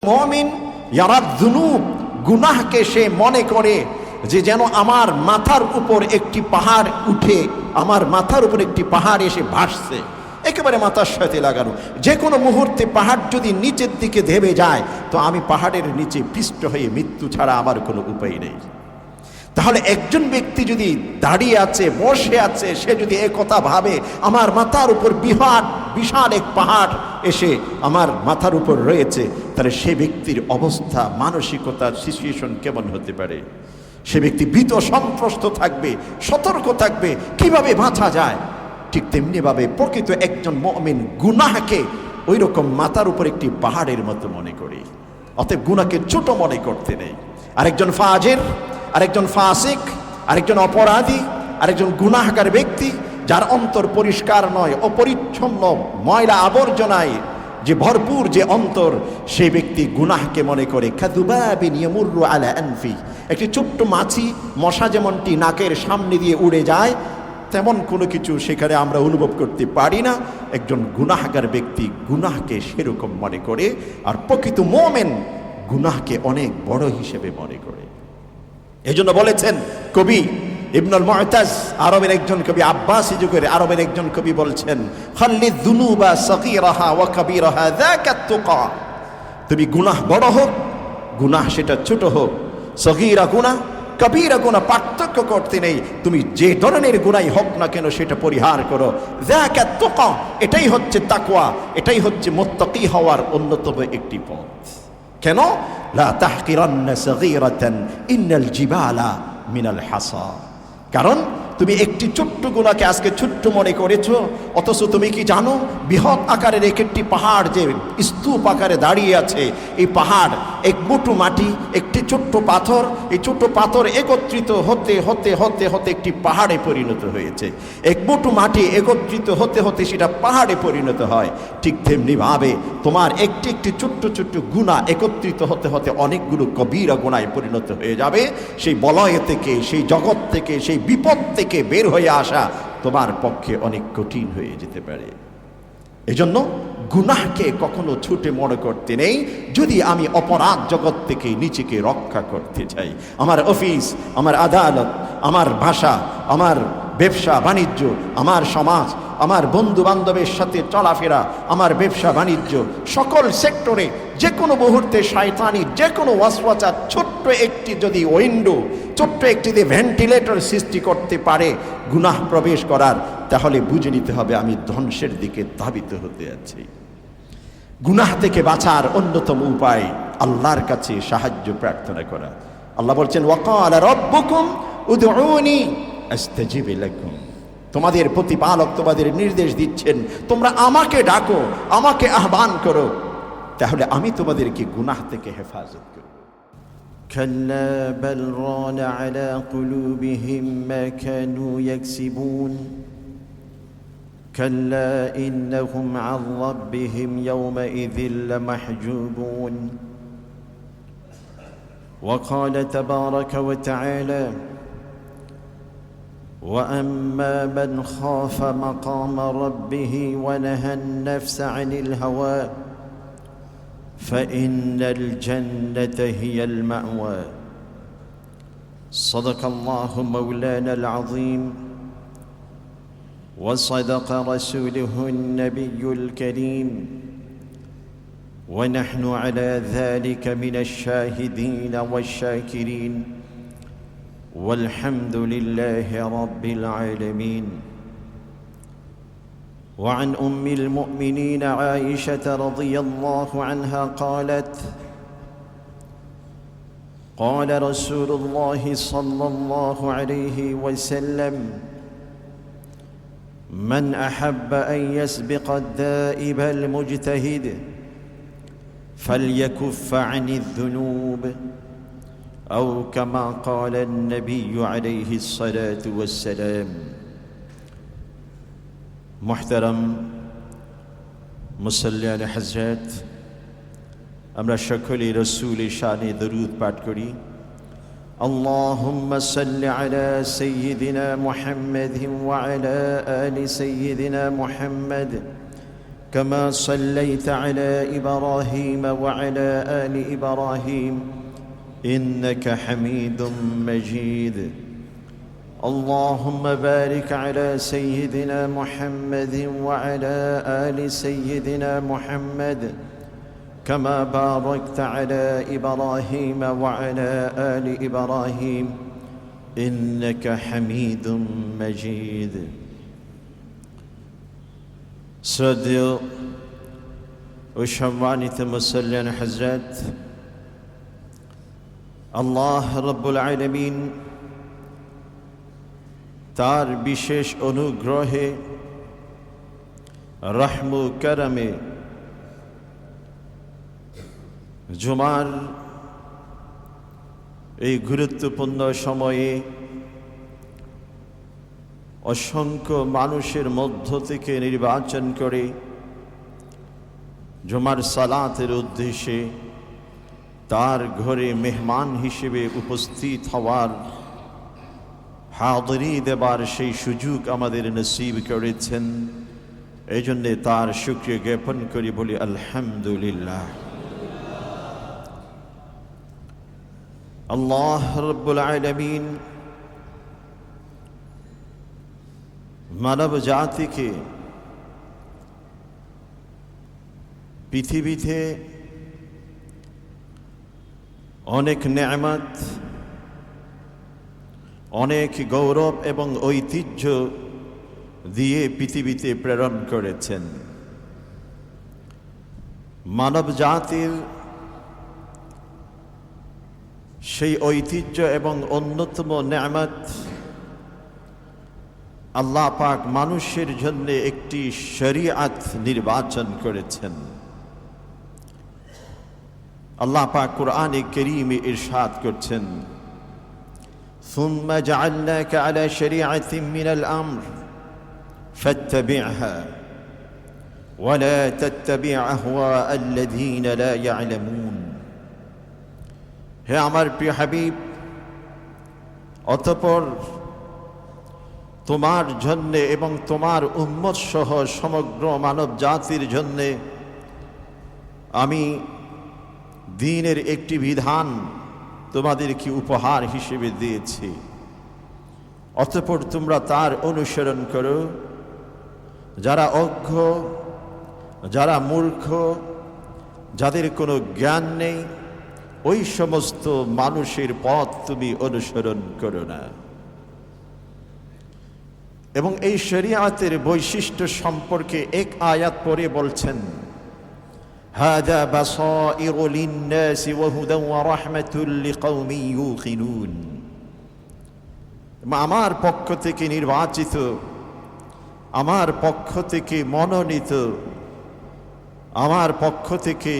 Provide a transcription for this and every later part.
মুমিন ইয়ারা যুনুব, গুনাহকে সে মনে করে যে যেন আমার মাথার উপর একটি পাহাড় উঠে, আমার মাথার উপর একটি পাহাড় এসে ভাসছে, একেবারে মাথার সাথে লাগানো। যে কোনো মুহূর্তে পাহাড় যদি নিচের দিকে ধেবে যায় তো আমি পাহাড়ের নিচে পিষ্ট হয়ে মৃত্যু ছাড়া আমার কোনো উপায় নেই। তাহলে একজন ব্যক্তি যদি দাঁড়িয়ে আছে, বসে আছে, সে যদি একথা ভাবে আমার মাথার উপর বিশাল এক পাহাড় এসে আমার মাথার উপর রয়েছে, তাহলে সে ব্যক্তির অবস্থা, মানসিকতার সিচুয়েশন কেমন হতে পারে? সে ব্যক্তি ভীত সন্ত্রস্ত থাকবে, সতর্ক থাকবে, কিভাবে বাঁচা যায়। ঠিক তেমনিভাবে প্রকৃত একজন মুমিন গুনাহকে ওই রকম মাথার উপর একটি পাহাড়ের মতো মনে করে। অতএব গুনাহকে ছোট মনে করতে নেই। আরেকজন ফাজির, আরেকজন ফাসিক, আরেকজন অপরাধী, আরেকজন গুনাহগার ব্যক্তি যার অন্তর পরিষ্কার নয়, অপরিচ্ছন্ন, ময়লা আবর্জনায় যে ভরপুর যে অন্তর, সেই ব্যক্তি গুনাহকে মনে করে কাযুবাবিন ইয়ামুরু আলা আনফি, একটি ছোট্ট মাছি, মশা যেমনটি নাকের সামনে দিয়ে উড়ে যায়, তেমন কোনো কিছু সেখানে আমরা অনুভব করতে পারি না। একজন গুনাহগার ব্যক্তি গুনাহকে সেরকম মনে করে, আর প্রকৃত মুমিন গুনাহকে অনেক বড় হিসেবে মনে করে। এজন্য বলেছেন কবি ইবনুল মুতাজ, আরবের একজন কবি, আব্বাসী যুগের আরবের একজন কবি বলছেন, খাল্লি যুনুবা সগীরাহা ওয়া কাবীরাহা যাকাত তুকা, তুমি গুনাহ বড় হোক, গুনাহ সেটা ছোট হোক, সগীরা গুনাহ, কবীরা গুনাহ পার্থক্য করতে নেই, তুমি যে ধরনের গুনাহই হোক না কেন সেটা পরিহার করো। যাকাত তুকা, এটাই হচ্ছে তাকওয়া, এটাই হচ্ছে মুত্তাকি হওয়ার অন্যতম একটি পথ। কেন? লা তাহকিরান্না সগীরাতান ইন্নাল জিবালা মিনাল হাসা, কারণ তুমি একটি ছোট্ট গুনাহকে আজকে ছোট্ট মনে করেছো, অথচ তুমি কি জানো বৃহৎ আকারের একটি পাহাড় যে স্তূপ আকারে দাঁড়িয়ে আছে, এই পাহাড় এক মুঠো মাটি, একটি ছোট্ট পাথর, এই ছোট্ট পাথর একত্রিত হতে হতে হতে হতে একটি পাহাড়ে পরিণত হয়েছে। এক মুঠো মাটি একত্রিত হতে হতে সেটা পাহাড়ে পরিণত হয়। ঠিক তেমনিভাবে তোমার একটি একটি ছোট্ট ছোট্ট গুনাহ একত্রিত হতে হতে অনেকগুলো কবিরা গুনাহে পরিণত হয়ে যাবে। সেই বলয় থেকে, সেই জগৎ থেকে, সেই বিপদ থেকে বের হয়ে আসা তোমার পক্ষে অনেক কঠিন হয়ে যেতে পারে। এজন্য গুনাহকে কখনো ছুটে মনে করতে নেই। যদি আমি অপরাধ জগৎ থেকে নিজেকে রক্ষা করতে চাই, আমার অফিস, আমার আদালত, আমার ভাষা, আমার ব্যবসা বাণিজ্য, আমার সমাজ, আমার বন্ধু বান্ধবের সাথে চলাফেরা, আমার ব্যবসা বাণিজ্য, সকল সেক্টরে যে কোনো মুহূর্তে শয়তানি যে কোনো ওয়াসওয়াসা ছোট্ট একটি যদি উইন্ডো, ছোট্ট একটি যদি ভেন্টিলেটর সৃষ্টি করতে পারে গুনাহ প্রবেশ করার, তাহলে বুঝে নিতে হবে আমি ধ্বংসের দিকে ধাবিত হতে আছি। গুনাহ থেকে বাঁচার অন্যতম উপায় আল্লাহর কাছে সাহায্য প্রার্থনা করা। আল্লাহ বলছেন, ওয়াকালা রাব্বুকুম উদউনি আস্তাজিব লাকুম, তোমাদের প্রতিপালক তোমাদের নির্দেশ দিচ্ছেন তোমরা আমাকে ডাকো, আমাকে আহ্বান করো, তাহলে আমি তোমাদেরকে গুনাহ থেকে হেফাজত করব। كلا بل ران على قلوبهم ما كانوا يكسبون كلا إنهم عن ربهم يومئذ لمحجوبون. وقال تبارك وتعالى وأما من خاف مقام ربه ونهى النفس عن الهوى فإن الجنة هي المأوى. صدق الله مولانا العظيم وصدق رسوله النبي الكريم ونحن على ذلك من الشاهدين والشاكرين والحمد لله رب العالمين. وعن أم المؤمنين عائشة رضي الله عنها قالت قال رسول الله صلى الله عليه وسلم من أحب أن يسبق الدائب المجتهد فليكف عن الذنوب أو كما قال النبي عليه الصلاة والسلام. محترم মুসল্লিয়ান হযরত, আমরা সকলে রাসূলের শানে দরুদ পাঠ করি। আল্লাহুম্মা সাল্লি আলা সাইয়্যিদিনা মুহাম্মাদিন ওয়া আলা আলি সাইয়্যিদিনা মুহাম্মাদ كما صليت على إبراهيم وعلى آل إبراهيم إنك حميد مجيد اللهم بارك على سيدنا محمد وعلى آل سيدنا محمد كما باركت على إبراهيم وعلى آل إبراهيم إنك حميد مجيد শ্রদ্ধেয় ও সম্মানিত মুসল্লিয়ান হযরত, আল্লাহ রাব্বুল আলামিন তার বিশেষ অনুগ্রহে রহম ও করমে জুমার এই গুরুত্বপূর্ণ সময়ে অসংখ্য মানুষের মধ্য থেকে নির্বাচন করে জুমার সালাতের উদ্দেশ্যে তার ঘরে মেহমান হিসেবে উপস্থিত হওয়ার, হাজিরি দেবার সেই সুযোগ আমাদের নসিব করেছেন। এই জন্যে তার শুকরিয়া জ্ঞাপন করি, বলি আলহামদুলিল্লাহ। আল্লাহ রাব্বুল আলামিন মানব জাতিকে পৃথিবীতে অনেক নেয়ামত, অনেক গৌরব এবং ঐতিহ্য দিয়ে পৃথিবীতে প্রেরণ করেছেন। মানব জাতির সেই ঐতিহ্য এবং অন্যতম নেয়ামত আল্লাহ পাক মানুষের জন্য একটি শরীয়ত নির্বাচন করেছেন। আল্লাহ পাক কুরআনে কারীমে ইরশাদ করছেন, ثم جعلناك على شريعة من الأمر فاتبعها ولا تتبع أهواء الذين لا يعلمون। হে আমার প্রিয় হাবিব, অতঃপর তোমার জন্যে এবং তোমার উম্মত সহ সমগ্র মানব জাতির জন্যে আমি দ্বীনের একটি বিধান তোমাদেরকে উপহার হিসেবে দিয়েছি। অতঃপর তোমরা তার অনুসরণ করো। যারা অজ্ঞ, যারা মূর্খ, যাদের কোনো জ্ঞান নেই, ওই সমস্ত মানুষের পথ তুমি অনুসরণ করো না। এবং এই শরীয়তের বৈশিষ্ট্য সম্পর্কে এক আয়াত পরে বলছেন, হাযা বাসাইরু লিন-নাসি ওয়া হুদান ওয়া রাহমাতুল লিকাওমিন ইউকিনুন। আমার পক্ষ থেকে নির্বাচিত, আমার পক্ষ থেকে মনোনীত, আমার পক্ষ থেকে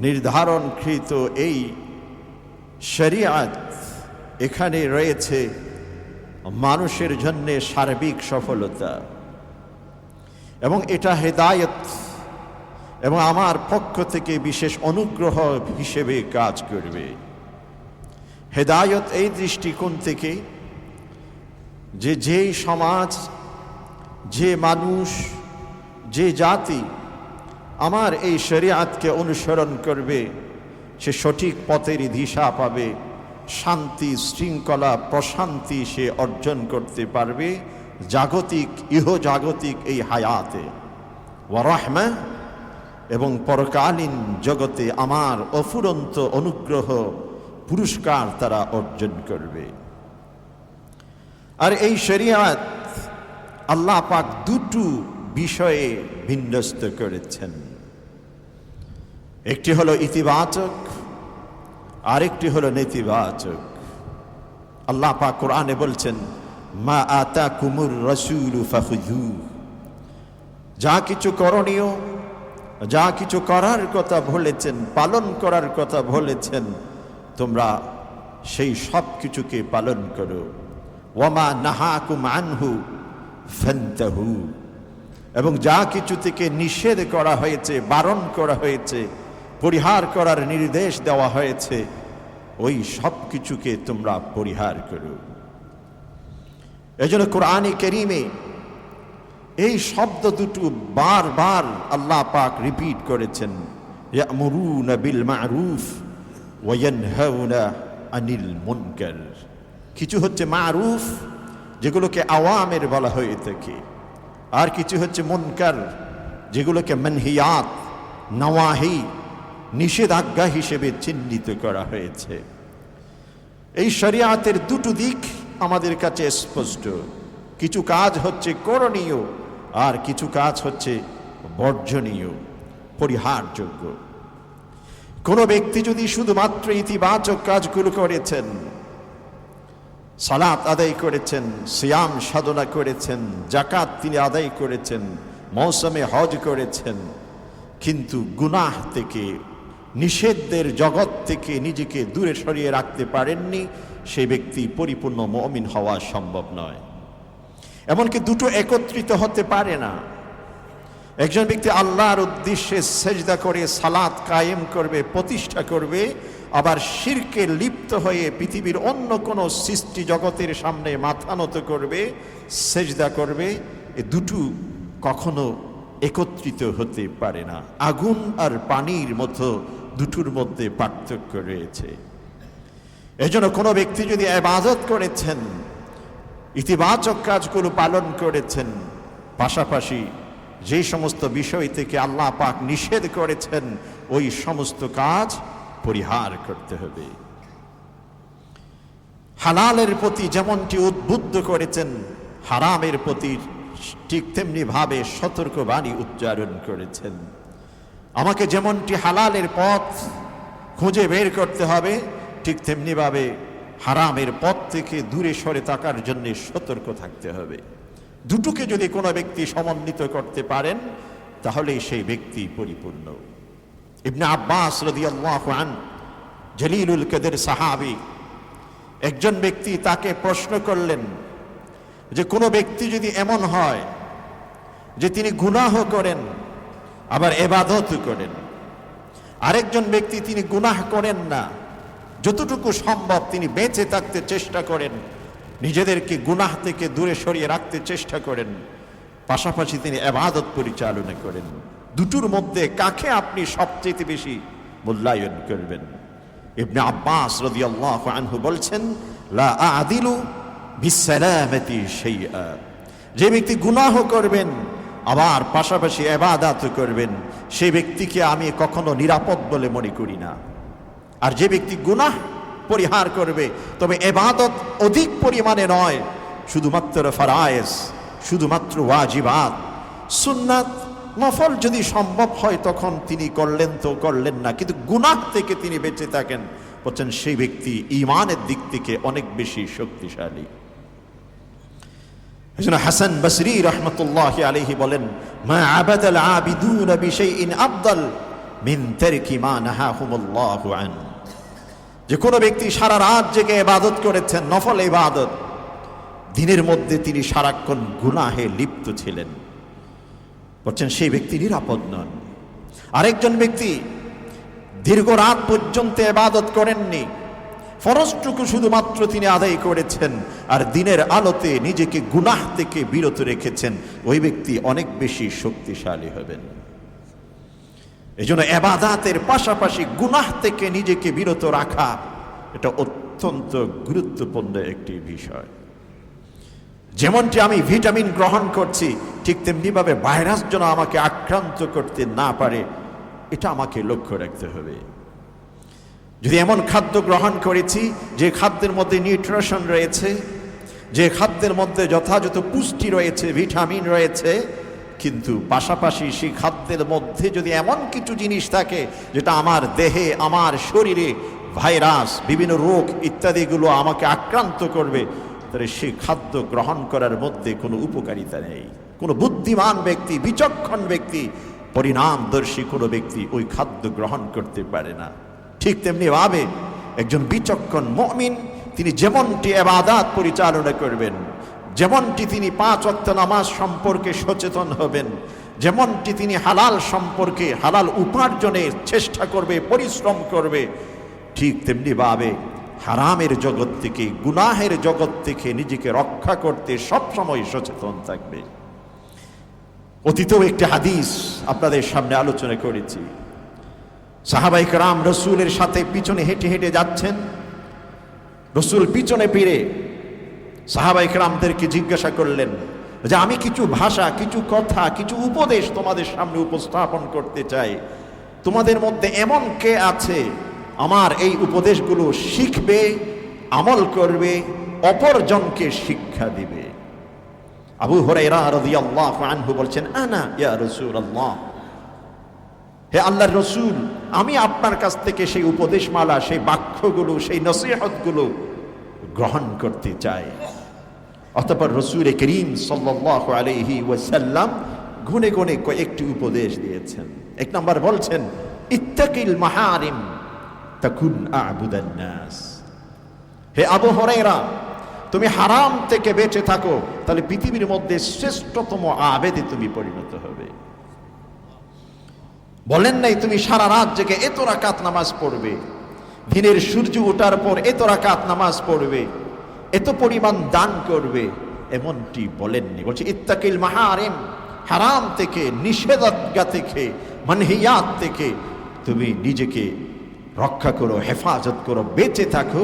নির্ধারণকৃত এই শরীয়ত, এখানে রয়েছে মানুষের জন্য সার্বিক সফলতা, এবং এটা হেদায়েত এবং আমার পক্ষ থেকে বিশেষ অনুগ্রহ হিসেবে কাজ করবে। হেদায়েত এই দৃষ্টিকোণ থেকে যে যেই সমাজ, যে মানুষ, যে জাতি আমার এই শরীয়তকে অনুসরণ করবে, সে সঠিক পথের দিশা পাবে, শান্তি, শৃঙ্খলা, প্রশান্তি সে অর্জন করতে পারবে জাগতিক, ইহজাগতিক এই হায়াতে, ওয়া রাহমা, এবং পরকালীন জগতে আমার অফুরন্ত অনুগ্রহ, পুরস্কার তারা অর্জন করবে। আর এই শরীয়ত আল্লাহ পাক দুটো বিষয়ে বিন্যস্ত করেছেন। একটি হলো ইতিবাচক, আরেকটি হলো নেতিবাচক। আল্লাহ পাক কোরআনে বলছেন, মা আতাকুমুর রাসূলু ফাখুযুহু। যা কিছু করণীয়, যা কিছু করার কথা বলেছেন, পালন করার কথা বলেছেন, তোমরা সেই সব কিছুকে পালন করো। ওয়ামা নাহাকুম আনহু ফান্তাহু। এবং যা কিছু থেকে নিষেধ করা হয়েছে, বারণ করা হয়েছে, পরিহার করার নির্দেশ দেওয়া হয়েছে, ওই সব কিছুকে তোমরা পরিহার করো। এজন্য কোরআনে কারীমে এই শব্দ দুটো বারবার আল্লাহ পাক রিপিট করেছেন, ইয়ামুরুনা বিল মারুফ ওয়া ইয়ানহাউনা আনিল মুনকার। কিছু হচ্ছে মারুফ, যেগুলোকে আওয়ামের বলা হয়ে থাকে, আর কিছু হচ্ছে মুনকার, যেগুলোকে মানহিয়াত, নওয়াহি, নিষেধাজ্ঞা হিসেবে চিহ্নিত করা হয়েছে। এই শরিয়াতের দুটো দিক আমাদের কাছে স্পষ্ট। কিছু কাজ হচ্ছে করণীয়, আর কিছু কাজ হচ্ছে বর্জনীয়, পরিহারযোগ্য। কোনো ব্যক্তি যদি শুধুমাত্র ইতিবাচক কাজগুলো করেছেন, সালাত আদায় করেছেন, সিয়াম সাধনা করেছেন, জাকাত তিনি আদায় করেছেন, মৌসুমে হজ করেছেন, কিন্তু গুনাহ থেকে, নিষেধের জগৎ থেকে নিজেকে দূরে সরিয়ে রাখতে পারেননি, সেই ব্যক্তি পরিপূর্ণ মুমিন হওয়া সম্ভব নয়। এমনকি দুটো একত্রিত হতে পারে না। একজন ব্যক্তি আল্লাহর উদ্দেশ্যে সেজদা করে সালাত কায়েম করবে, প্রতিষ্ঠা করবে, আবার শিরকে লিপ্ত হয়ে পৃথিবীর অন্য কোনো সৃষ্টি জগতের সামনে মাথা নত করবে, সেজদা করবে, এ দুটো কখনো একত্রিত হতে পারে না। আগুন আর পানির মতো দুটোর মধ্যে পার্থক্য রয়েছে। এজন্য কোনো ব্যক্তি যদি ইবাদত করেছেন, ইতিবাচক কাজগুলো পালন করেছেন, পাশাপাশি যে সমস্ত বিষয় থেকে আল্লাহ পাক নিষেধ করেছেন ওই সমস্ত কাজ পরিহার করতে হবে। হালালের প্রতি যেমনটি উদ্বুদ্ধ করেছেন, হারামের প্রতি ঠিক তেমনি ভাবে সতর্কবাণী উচ্চারণ করেছেন। আমাকে যেমনটি হালালের পথ খুঁজে বের করতে হবে, ঠিক তেমনি ভাবে হারামের পথ থেকে দূরে সরে থাকার জন্য সতর্ক থাকতে হবে। দুটোকে যদি কোনো ব্যক্তি সমন্বিত করতে পারেন, তাহলেই সেই ব্যক্তি পরিপূর্ণ। ইবনে আব্বাস রাদিয়াল্লাহু আনহু, জলিলুল কদর সাহাবী, একজন ব্যক্তি তাকে প্রশ্ন করলেন যে কোনো ব্যক্তি যদি এমন হয় যে তিনি গুনাহ করেন আবার ইবাদত করেন, আরেকজন ব্যক্তি তিনি গুনাহ করেন না, যতটুকু সম্ভব তিনি বেঁচে থাকতে চেষ্টা করেন, নিজেদেরকে গুনাহ থেকে দূরে সরিয়ে রাখতে চেষ্টা করেন, পাশাপাশি তিনি ইবাদত পরিচালনা করেন, দুটোর মধ্যে কাকে আপনি সবচেয়ে বেশি মূল্যায়ন করবেন? ইবনে আব্বাস রাদিয়াল্লাহু আনহু বলছেন, লা আদিলু বিসসালামাতি শাইআ। যে ব্যক্তি গুনাহ করবেন আবার পাশাপাশি ইবাদত করবেন, সেই ব্যক্তিকে আমি কখনো নিরাপদ বলে মনে করি না। আর যে ব্যক্তি গুনাহ পরিহার করবে, তবে ইবাদত অধিক পরিমাণে নয়, শুধুমাত্র ফরায়েজ, শুধুমাত্র ওয়াজিবাত, সুন্নাত, নফল যদি সম্ভব হয় তখন তিনি করলেন, তো করলেন না, কিন্তু গুনাহ থেকে তিনি বেঁচে থাকেন, বলছেন সেই ব্যক্তি ঈমানের দিক থেকে অনেক বেশি শক্তিশালী। এজন্য হাসান বসরি রাহমাতুল্লাহি আলাইহি বলেন, মা আবাদাল আবিদুন বিশাইইন আফদাল মিন তারকি মা নাহাহুমুল্লাহু আন। যে কোনো ব্যক্তি সারা রাত জেগে ইবাদত করেছেন, নফল ইবাদত, দিনের মধ্যে তিনি সারাক্ষণ গুনাহে লিপ্ত ছিলেন, বলছেন সেই ব্যক্তি নিরাপদ নন। আরেকজন ব্যক্তি দীর্ঘ রাত পর্যন্ত ইবাদত করেননি, ফরজটুকু শুধুমাত্র তিনি আদায় করেছেন, আর দিনের আলোতে নিজেকে গুনাহ থেকে বিরত রেখেছেন, ওই ব্যক্তি অনেক বেশি শক্তিশালী হবেন। এজন্য ইবাদতের পাশাপাশি গুনাহ থেকে নিজেকে বিরত রাখা এটা অত্যন্ত গুরুত্বপূর্ণ একটি বিষয়। যেমনটি আমি ভিটামিন গ্রহণ করছি, ঠিক তেমনিভাবে ভাইরাস যেন আমাকে আক্রান্ত করতে না পারে, এটা আমাকে লক্ষ্য রাখতে হবে। যদি এমন খাদ্য গ্রহণ করেছি যে খাদ্যের মধ্যে নিউট্রিশন রয়েছে, যে খাদ্যের মধ্যে যথাযথ পুষ্টি রয়েছে, ভিটামিন রয়েছে, কিন্তু পাশাপাশি সেই খাদ্যের মধ্যে যদি এমন কিছু জিনিস থাকে যেটা আমার দেহে, আমার শরীরে ভাইরাস, বিভিন্ন রোগ ইত্যাদিগুলো আমাকে আক্রান্ত করবে, তাহলে সেই খাদ্য গ্রহণ করার মধ্যে কোনো উপকারিতা নেই। কোনো বুদ্ধিমান ব্যক্তি, বিচক্ষণ ব্যক্তি, পরিণামদর্শী কোনো ব্যক্তি ওই খাদ্য গ্রহণ করতে পারে না। ঠিক তেমনি ভাবে একজন বিচক্ষণ মুমিন তিনি যেমনটি ইবাদত পরিচালনা করবেন, যেমনটি তিনি 5 ওয়াক্ত নামাজ সম্পর্কে সচেতন হবেন, যেমনটি তিনি হালাল সম্পর্কে, হালাল উপার্জনের চেষ্টা করবে, পরিশ্রম করবে, ঠিক তেমনি ভাবে হারামের জগৎ থেকে, গুনাহের জগৎ থেকে নিজেকে রক্ষা করতে সবসময় সচেতন থাকবে। অতীতেও একটি হাদিস আপনাদের সামনে আলোচনা করেছি। সাহাবায়ে কেরাম রসুলের সাথে পিছনে হেঁটে হেঁটে যাচ্ছেন, রসুল পিছনে ফিরে সাহাবায়ে কেরামদেরকে জিজ্ঞাসা করলেন যে আমি কিছু ভাষা, কিছু কথা, কিছু উপদেশ তোমাদের সামনে উপস্থাপন করতে চাই। তোমাদের মধ্যে এমন কে আছে আমার এই উপদেশগুলো শিখবে, আমল করবে, অপরজনকে শিক্ষা দিবে? আবু হুরায়রা রাদিয়াল্লাহু আনহু বলছেন, আনা ইয়া রাসূলুল্লাহ, হে আল্লাহর রসুল, আমি আপনার কাছ থেকে সেই উপদেশমালা, সেই বাক্যগুলো, সেই নসিহতগুলো গ্রহণ করতে চাই। অতঃপর রসূল করিম সাল্লাল্লাহু আলাইহি ওয়াসাল্লাম গুনে গুনে কয়েকটি উপদেশ দিয়েছেন। এক নম্বর বলছেন, ইত্তাকিল মাহারিম তাকুন আ'বুদান নাস। হে আবু হুরায়রা, তুমি হারাম থেকে বেঁচে থাকো, তাহলে পৃথিবীর মধ্যে শ্রেষ্ঠতম আবেদে তুমি পরিণত হবে। বলেন নাই তুমি সারা রাত জেগে এত রাকাত নামাজ পড়বে, দিনের সূর্য ওঠার পর এত রাকাত নামাজ পড়বে, এত পরিমাণ দান করবে, এমনটি বলেননি। বলছে ইত্তাকিল মাহারিম, হারাম থেকে, নিষেধাজ্ঞা থেকে, মানহিয়াত থেকে তুমি নিজেকে রক্ষা করো, হেফাজত করো, বেঁচে থাকো,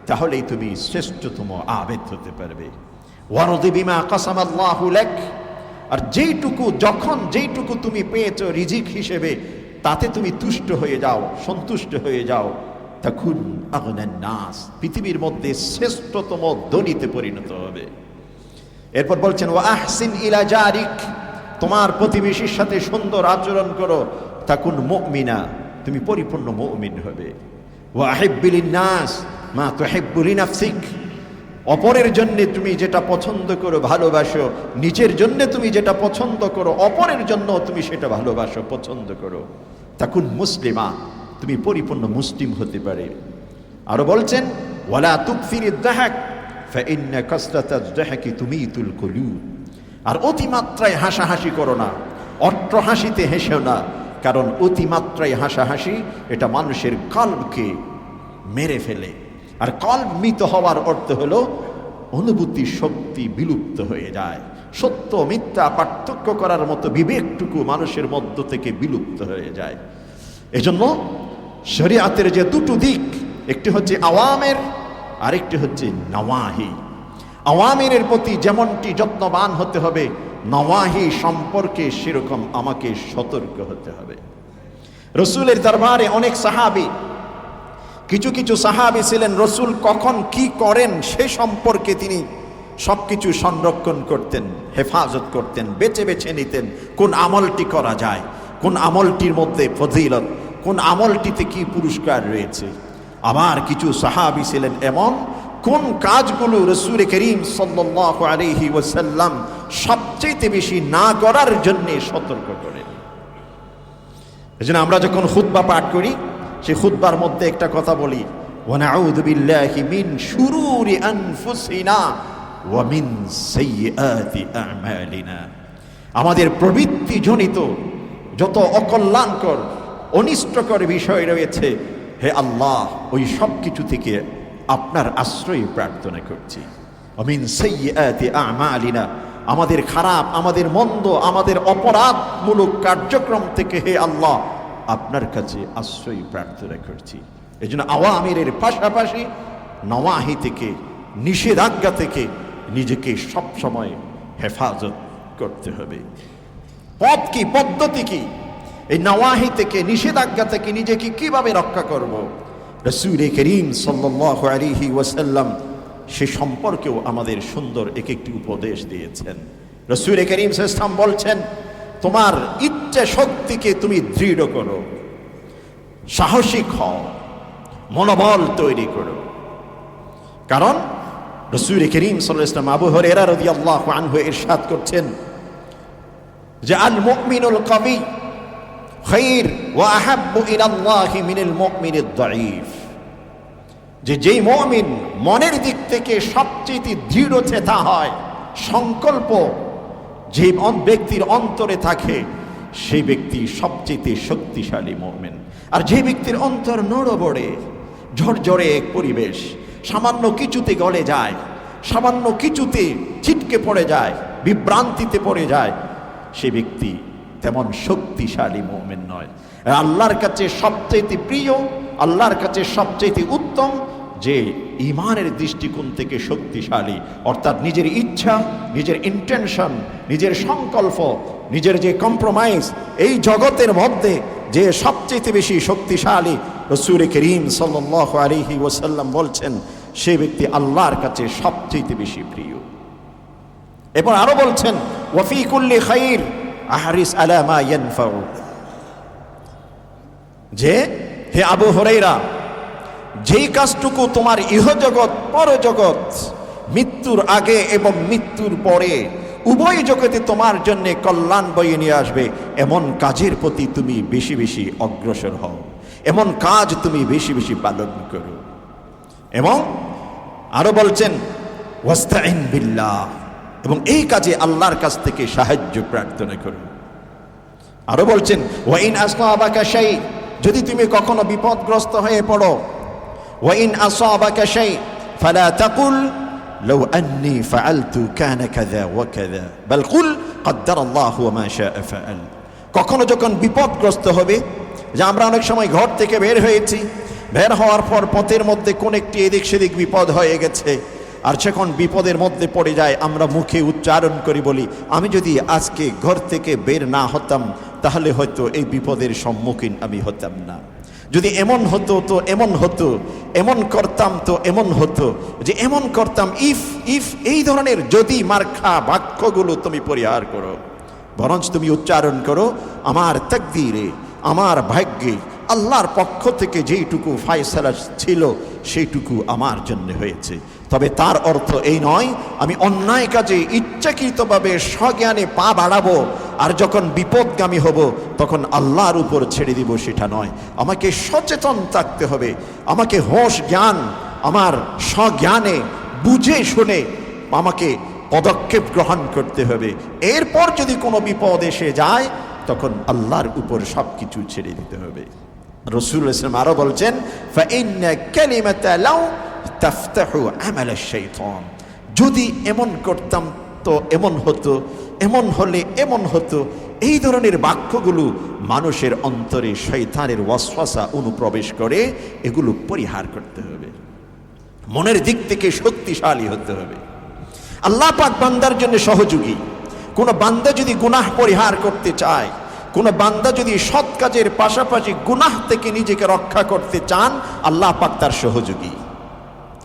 তাহলেই তুমি শ্রেষ্ঠতম আবেদ হতে পারবে। ওয়ারদি বিমা কাসামাল্লাহু লাক, আর যেইটুকু যখন যেইটুকু তুমি পেয়েছো রিজিক হিসেবে, তাতে তুমি তুষ্ট হয়ে যাও, সন্তুষ্ট হয়ে যাও, তাকুন আগনান নাস, পৃথিবীর মধ্যে শ্রেষ্ঠতম ধনীতে পরিণত হবে। এরপর বলছেন, ওয়া আহসিন ইলা জারিক, তোমার প্রতিবেশীর সাথে সুন্দর আচরণ করো, তাকুন মুমিনা, তুমি পরিপূর্ণ মুমিন হবে। ওয়া আহিব্বিল নাস মা তুহিব্বু লিনাফসিক, অপরের জন্য তুমি যেটা পছন্দ করো, ভালোবাসো, নিজের জন্য তুমি যেটা পছন্দ করো, অপরের জন্য তুমি সেটা ভালোবাসো, পছন্দ করো। তাকুন মুসলিমা, তুমি পরিপূর্ণ মুসলিম হতে পারে। আরো বলছেন, ওয়ালা তুকসিরিদ দাহাক ফাইন্না কাসরাতাজ দাহাকি তুমিতুল কুলুব, আর অতিমাত্রায় হাসাহাসি করো না, অট্ট হাসিতে হেসেও না, কারণ অতিমাত্রায় হাসাহাসি এটা মানুষের কলবকে মেরে ফেলে। আর কলব মৃত হওয়ার অর্থ হলো অনুভূতি শক্তি বিলুপ্ত হয়ে যায়, সত্য মিথ্যা পার্থক্য করার মতো বিবেকটুকু মানুষের মধ্য থেকে বিলুপ্ত হয়ে যায়। এজন্য শরিয়াতের যে দুটো দিক, একটি হচ্ছে আওয়ামের, আরেকটি হচ্ছে নওয়াহি। আওয়ামের প্রতি যেমনটি যত্নবান হতে হবে, নওয়াহি সম্পর্কে সেরকম আমাকে সতর্ক হতে হবে। রসুলের দরবারে অনেক সাহাবী, কিছু কিছু সাহাবী ছিলেন রসুল কখন কি করেন সে সম্পর্কে তিনি সবকিছু সংরক্ষণ করতেন, হেফাজত করতেন, বেছে বেছে নিতেন কোন আমলটি করা যায়, কোন আমলটির মধ্যে ফজিলত, কোন আমলটিতে কি পুরস্কার রয়েছে। আবার কিছু সাহাবী ছিলেন এমন, কোন কাজগুলো রসূল করিম সাল্লাল্লাহু আলাইহি ওয়াসাল্লাম সবচেয়ে বেশি না করার জন্য সতর্ক করেন। এজন্য আমরা যখন খুতবা পাঠ করি, সেই খুতবার মধ্যে একটা কথা বলি, ওয়া নাউযু বিল্লাহি মিন শুরুরি আনফুসিনা ওয়া মিন সাইয়্যাতি আমালিনা। আমাদের প্রবৃত্তি জনিত যত অকল্যাণকর, অনিষ্টকর বিষয় রয়েছে, হে আল্লাহ, ওই সব কিছু থেকে আপনার আশ্রয় প্রার্থনা করছি। ওয়া মিন সাইয়্যাতি আমালিনা, আমাদের খারাপ, আমাদের মন্দ, আমাদের অপরাধমূলক কার্যক্রম থেকে হে আল্লাহ আপনার কাছে আশ্রয় প্রার্থনা করছি। এই জন্য আওয়ামিরের পাশাপাশি নওয়াহি থেকে, নিষেধাজ্ঞা থেকে নিজেকে সবসময় হেফাজত করতে হবে। পথ কি, পদ্ধতি কি? এই নওয়াহি থেকে, নিষেধাজ্ঞা থেকে নিজেকে কিভাবে রক্ষা করব? রাসূল করিম সাল্লাল্লাহু আলাইহি ওয়াসাল্লাম সে সম্পর্কেও আমাদের সুন্দর এক একটি উপদেশ দিয়েছেন। রাসূল করিম সাল্লাল্লাহু আলাইহি ওয়াসাল্লাম বলছেন, তোমার ইচ্ছা শক্তিকে তুমি দৃঢ় করো, সাহসিক হও, মনোবল তৈরি করো। কারণ রাসূল করিম সাল্লাল্লাহু আলাইহি ওয়াসাল্লাম আবু হুরায়রা রাদিয়াল্লাহু আনহু ইরশাদ করছেন যে আল মুমিনুল কবি খায়র ওয়া আহাব্বু ইলাল্লাহি মিনাল মুমিনিদ দাঈফ, যেই মুমিন মনের দিক থেকে সবচেয়ে দৃঢ় চেতা হয়, সংকল্প যে ব্যক্তির অন্তরে থাকে, সেই ব্যক্তি সবচেয়ে শক্তিশালী মুমিন। আর যে ব্যক্তির অন্তর নড়বড়ে, ঝরঝরে এক পরিবেশ, সামান্য কিছুতে গলে যায়, সামান্য কিছুতে ছিটকে পড়ে যায়, বিভ্রান্তিতে পড়ে যায়, সে ব্যক্তি তেমন শক্তিশালী মুমিন নয়। আল্লাহর কাছে সবচেয়ে প্রিয়, আল্লাহর কাছে সবচেয়ে উত্তম যে ঈমানের দৃষ্টিকোণ থেকে শক্তিশালী, অর্থাৎ নিজের ইচ্ছা, নিজের ইন্টেনশন, নিজের সংকল্প, নিজের যে কম্প্রোমাইজ, এই জগতের মধ্যে যে সবচেয়ে বেশি শক্তিশালী, রাসূল করিম সাল্লাল্লাহু আলাইহি ওয়াসাল্লাম বলছেন সে ব্যক্তি আল্লাহর কাছে সবচেয়ে বেশি প্রিয়। এরপর আরো বলছেন ওয়াফি কুল্লি খাইর আহরিস আলা মা ইয়ানফাউ, যে হে আবু হুরায়রা, যেই কাজটুকু তোমার ইহজগৎ পরজগৎ, মৃত্যুর আগে এবং মৃত্যুর পরে উভয় জগতে তোমার জন্য কল্যাণ বয়ে নিয়ে আসবে, এমন কাজের প্রতি তুমি বেশি বেশি অগ্রসর হও, এমন কাজ তুমি বেশি বেশি পালন করো। এবং আরো বলছেন ওয়াস্তাইন বিল্লাহ, এবং এই কাজে আল্লাহর কাছ থেকে সাহায্য প্রার্থনা করো। আরো বলছেন ওয়াইন আসাবাকা শাই, যদি তুমি কখনো বিপদগ্রস্ত হয়ে পড়ো, ওয়াইন আসাবাকা শাই ফালা তাকুল লাউ আন্নী ফাআলতু কানা কাযা ওয়া কাযা বাল কুল কদ্দারাল্লাহু ওয়া মা শাআ ফাআল। কখনো যখন বিপদগ্রস্ত হবে, যে আমরা অনেক সময় ঘর থেকে বের হয়েছি, বের হওয়ার পর পথের মধ্যে কোন একটি এদিক সেদিক বিপদ হয়ে গেছে, আর যখন বিপদের মধ্যে পড়ে যায় আমরা মুখে উচ্চারণ করি, বলি আমি যদি আজকে ঘর থেকে বের না হতাম তাহলে হয়তো এই বিপদের সম্মুখীন আমি হতাম না, যদি এমন হতো তো এমন হতো, এমন করতাম তো এমন হতো, যে এমন করতাম, ইফ ইফ এই ধরনের যদি মার্খা বাক্যগুলো তুমি পরিহার করো, বরঞ্চ তুমি উচ্চারণ করো আমার তাকদীরে, আমার ভাগ্যে আল্লাহর পক্ষ থেকে যেইটুকু ফায়সালা ছিল সেইটুকু আমার জন্য হয়েছে। তবে তার অর্থ এই নয় আমি অন্যায় কাজে ইচ্ছাকৃতভাবে স্বজ্ঞানে পা বাড়াবো আর যখন বিপদগামী হব তখন আল্লাহর উপর ছেড়ে দিব, সেটা নয়। আমাকে সচেতন থাকতে হবে, আমাকে হোশ জ্ঞান, আমার স্বজ্ঞানে বুঝে শুনে আমাকে পদক্ষেপ গ্রহণ করতে হবে। এরপর যদি কোনো বিপদ এসে যায় তখন আল্লাহর উপর সব কিছু ছেড়ে দিতে হবে। রাসূলুল্লাহ সাল্লাল্লাহু আলাইহি ওয়াসাল্লাম আরো বলছেন ফাইন্না কালিমাতা লাউ তাফতাহু আমাল আশ-শাইতান, যদি এমন করতাম তো এমন হতো, এমন হলে এমন হতো, এই ধরনের বাক্যগুলো মানুষের অন্তরে শয়তানের ওয়াসওয়াসা অনুপ্রবেশ করে, এগুলো পরিহার করতে হবে, মনের দিক থেকে শক্তিশালী হতে হবে। আল্লাহ পাক বান্দার জন্য সহযোগী। কোন বান্দা যদি গুনাহ পরিহার করতে চায়, কোন বান্দা যদি সৎ কাজের পাশাপাশি গুনাহ থেকে নিজেকে রক্ষা করতে চান, আল্লাহ পাক তার সহযোগী,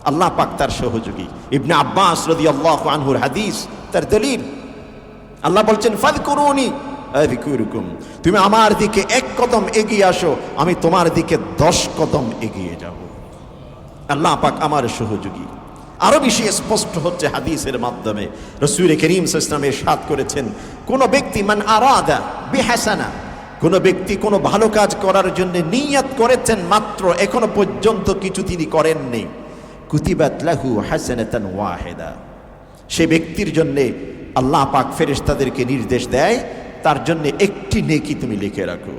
আল্লাহ পাক তার সহযোগী। ইবনে আব্বাস রাদিয়াল্লাহু আনহুর হাদিস তার দলিল। আল্লাহ বলছেন ফাযকুরুনি আযকুরুকুম, তুমি আমার দিকে এক কদম এগিয়ে আসো, আমি তোমার দিকে 10 কদম এগিয়ে যাব। আল্লাহ পাক আমার সহযোগী। আরো বেশি স্পষ্ট হচ্ছে হাদিসের মাধ্যমে। রাসূল করিম সাল্লাল্লাহু আলাইহি ওয়াসাল্লাম ইরশাদ করেছেন কোন ব্যক্তি মান আরাদা বিহাসানা, কোন ব্যক্তি কোন ভালো কাজ করার জন্য নিয়ত করেছেন মাত্র, এখনো পর্যন্ত কিছু তিনি করেননি, কুতিবাত লাহু হাসানাতান ওয়াহিদা, সে ব্যক্তির জন্য আল্লাহ পাক ফেরেশতাদেরকে নির্দেশ দেয় তার জন্য একটি নেকি তুমি লিখে রাখো।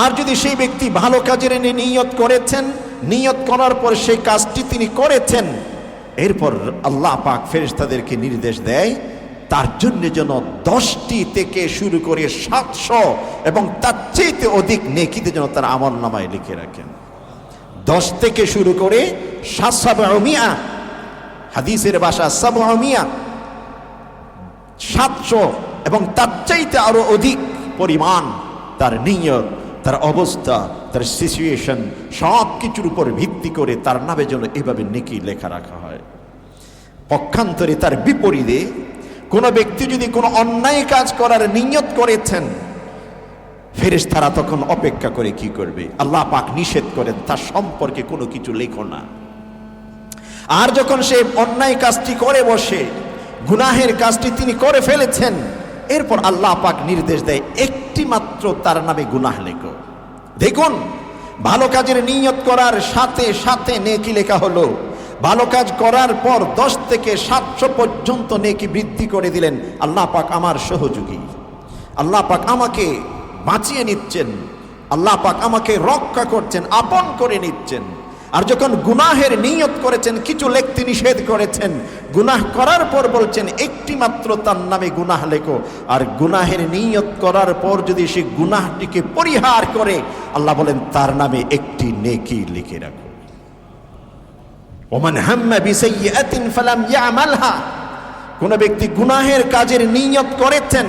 আর যদি সেই ব্যক্তি ভালো কাজের নিয়ত করেছেন, নিয়ত করার পর সেই কাজটি তিনি করেছেন, এরপর আল্লাহ পাক ফেরেশতাদেরকে নির্দেশ দেয় তার জন্য যেন 10টি থেকে শুরু করে 700 এবং তার চেয়ে অধিক নেকিতে যেন তার আমল নামায় লিখে রাখেন। 10 থেকে শুরু করে 700, হাদিসের ভাষা 700 এবং তার চাইতে আরো অধিক পরিমাণ তার নিয়ত, তার অবস্থা, তার সিচুয়েশন সব কিছুর উপর ভিত্তি করে তার নামে যেন এভাবে নেকি লেখা রাখা হয়। পক্ষান্তরে তার বিপরীতে কোনো ব্যক্তি যদি কোনো অন্যায় কাজ করার নিয়ত করেছেন, ফেরেশতারা তখন অপেক্ষা করে কি করবে? আল্লাহ পাক নিষেধ করেন তার সম্পর্কে কোনো কিছু লেখো না। আর যখন সে অন্যায় কাজটি করে বসে, গুনাহের কাজটি তিনি করে ফেলেছেন, এরপর আল্লাহ পাক নির্দেশ দেয় একটি মাত্র তার নামে গুনাহ লেখো। দেখুন, ভালো কাজের নিয়ত করার সাথে সাথে নেকি লেখা হলো, ভালো কাজ করার পর 10 থেকে 700 পর্যন্ত নেকি বৃদ্ধি করে দিলেন। আল্লাহ পাক আমার সহযোগী, আল্লাহ পাক আমাকে বাঁচিয়ে নিচ্ছেন, আল্লাহ পাক আমাকে রক্ষা করছেন, আপন করে নিচ্ছেন। আর যখন গুনাহের নিয়ত করেছেন, কিছু লিখতে নিষেধ করেছেন, গুনাহ করার পর বলছেন একটি মাত্র তার নামে গুনাহ লেখো, আর গুনাহের নিয়ত করার পর যদি সে গুনাহটিকে পরিহার করে, আল্লাহ বলেন তার নামে একটি নেকি লিখে রাখো। ওমান হাম্মা বিসাইয়্যাতিন ফালাম ইয়ামালহা, কোন ব্যক্তি গুনাহের কাজের নিয়ত করেছেন,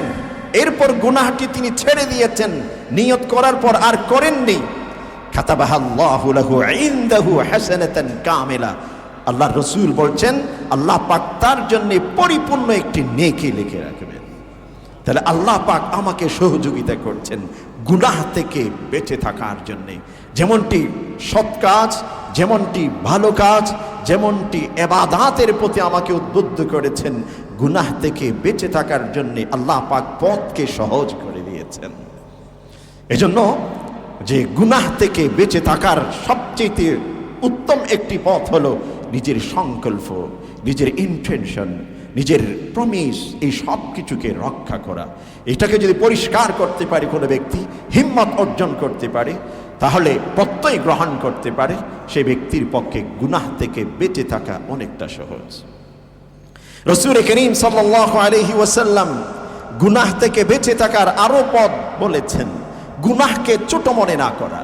এরপর গুনাহটি তিনি ছেড়ে দিয়েছেন, নিয়ত করার পর আর করেননি, কাতাবাহাল্লাহু লাহু ইনদাহু হাসানাতান কামিলা, আল্লাহর রাসূল বলছেন আল্লাহ পাক তার জন্য পরিপূর্ণ একটি নেকি লিখে রাখবেন। তাহলে আল্লাহ পাক আমাকে সহযোগিতা করছেন গুনাহ থেকে বেঁচে থাকার জন্য। যেমনটি সৎ কাজ, যেমনটি ভালো কাজ, যেমনটি ইবাদতের প্রতি আমাকে উদ্বুদ্ধ করেছেন, গুনাহ থেকে বেঁচে থাকার জন্য আল্লাহ পাক পথকে সহজ করে দিয়েছেন। এজন্য যে গুনাহ থেকে বেঁচে থাকার সবচেয়ে উত্তম একটি পথ হলো নিজের সংকল্প, নিজের ইন্টেনশন, নিজের প্রমিস, এই সব কিছুকে রক্ষা করা। এটাকে যদি পরিষ্কার করতে পারে কোনো ব্যক্তি, হিম্মত অর্জন করতে পারে, তাহলে প্রত্যয় গ্রহণ করতে পারে, সেই ব্যক্তির পক্ষে গুনাহ থেকে বেঁচে থাকা অনেকটা সহজ। রাসূল করিম সাল্লাল্লাহু আলাইহি ওয়াসাল্লাম গুনাহ থেকে বেঁচে থাকার আরো পথ বলেছেন, গুনাহকে ছোট মনে না করা।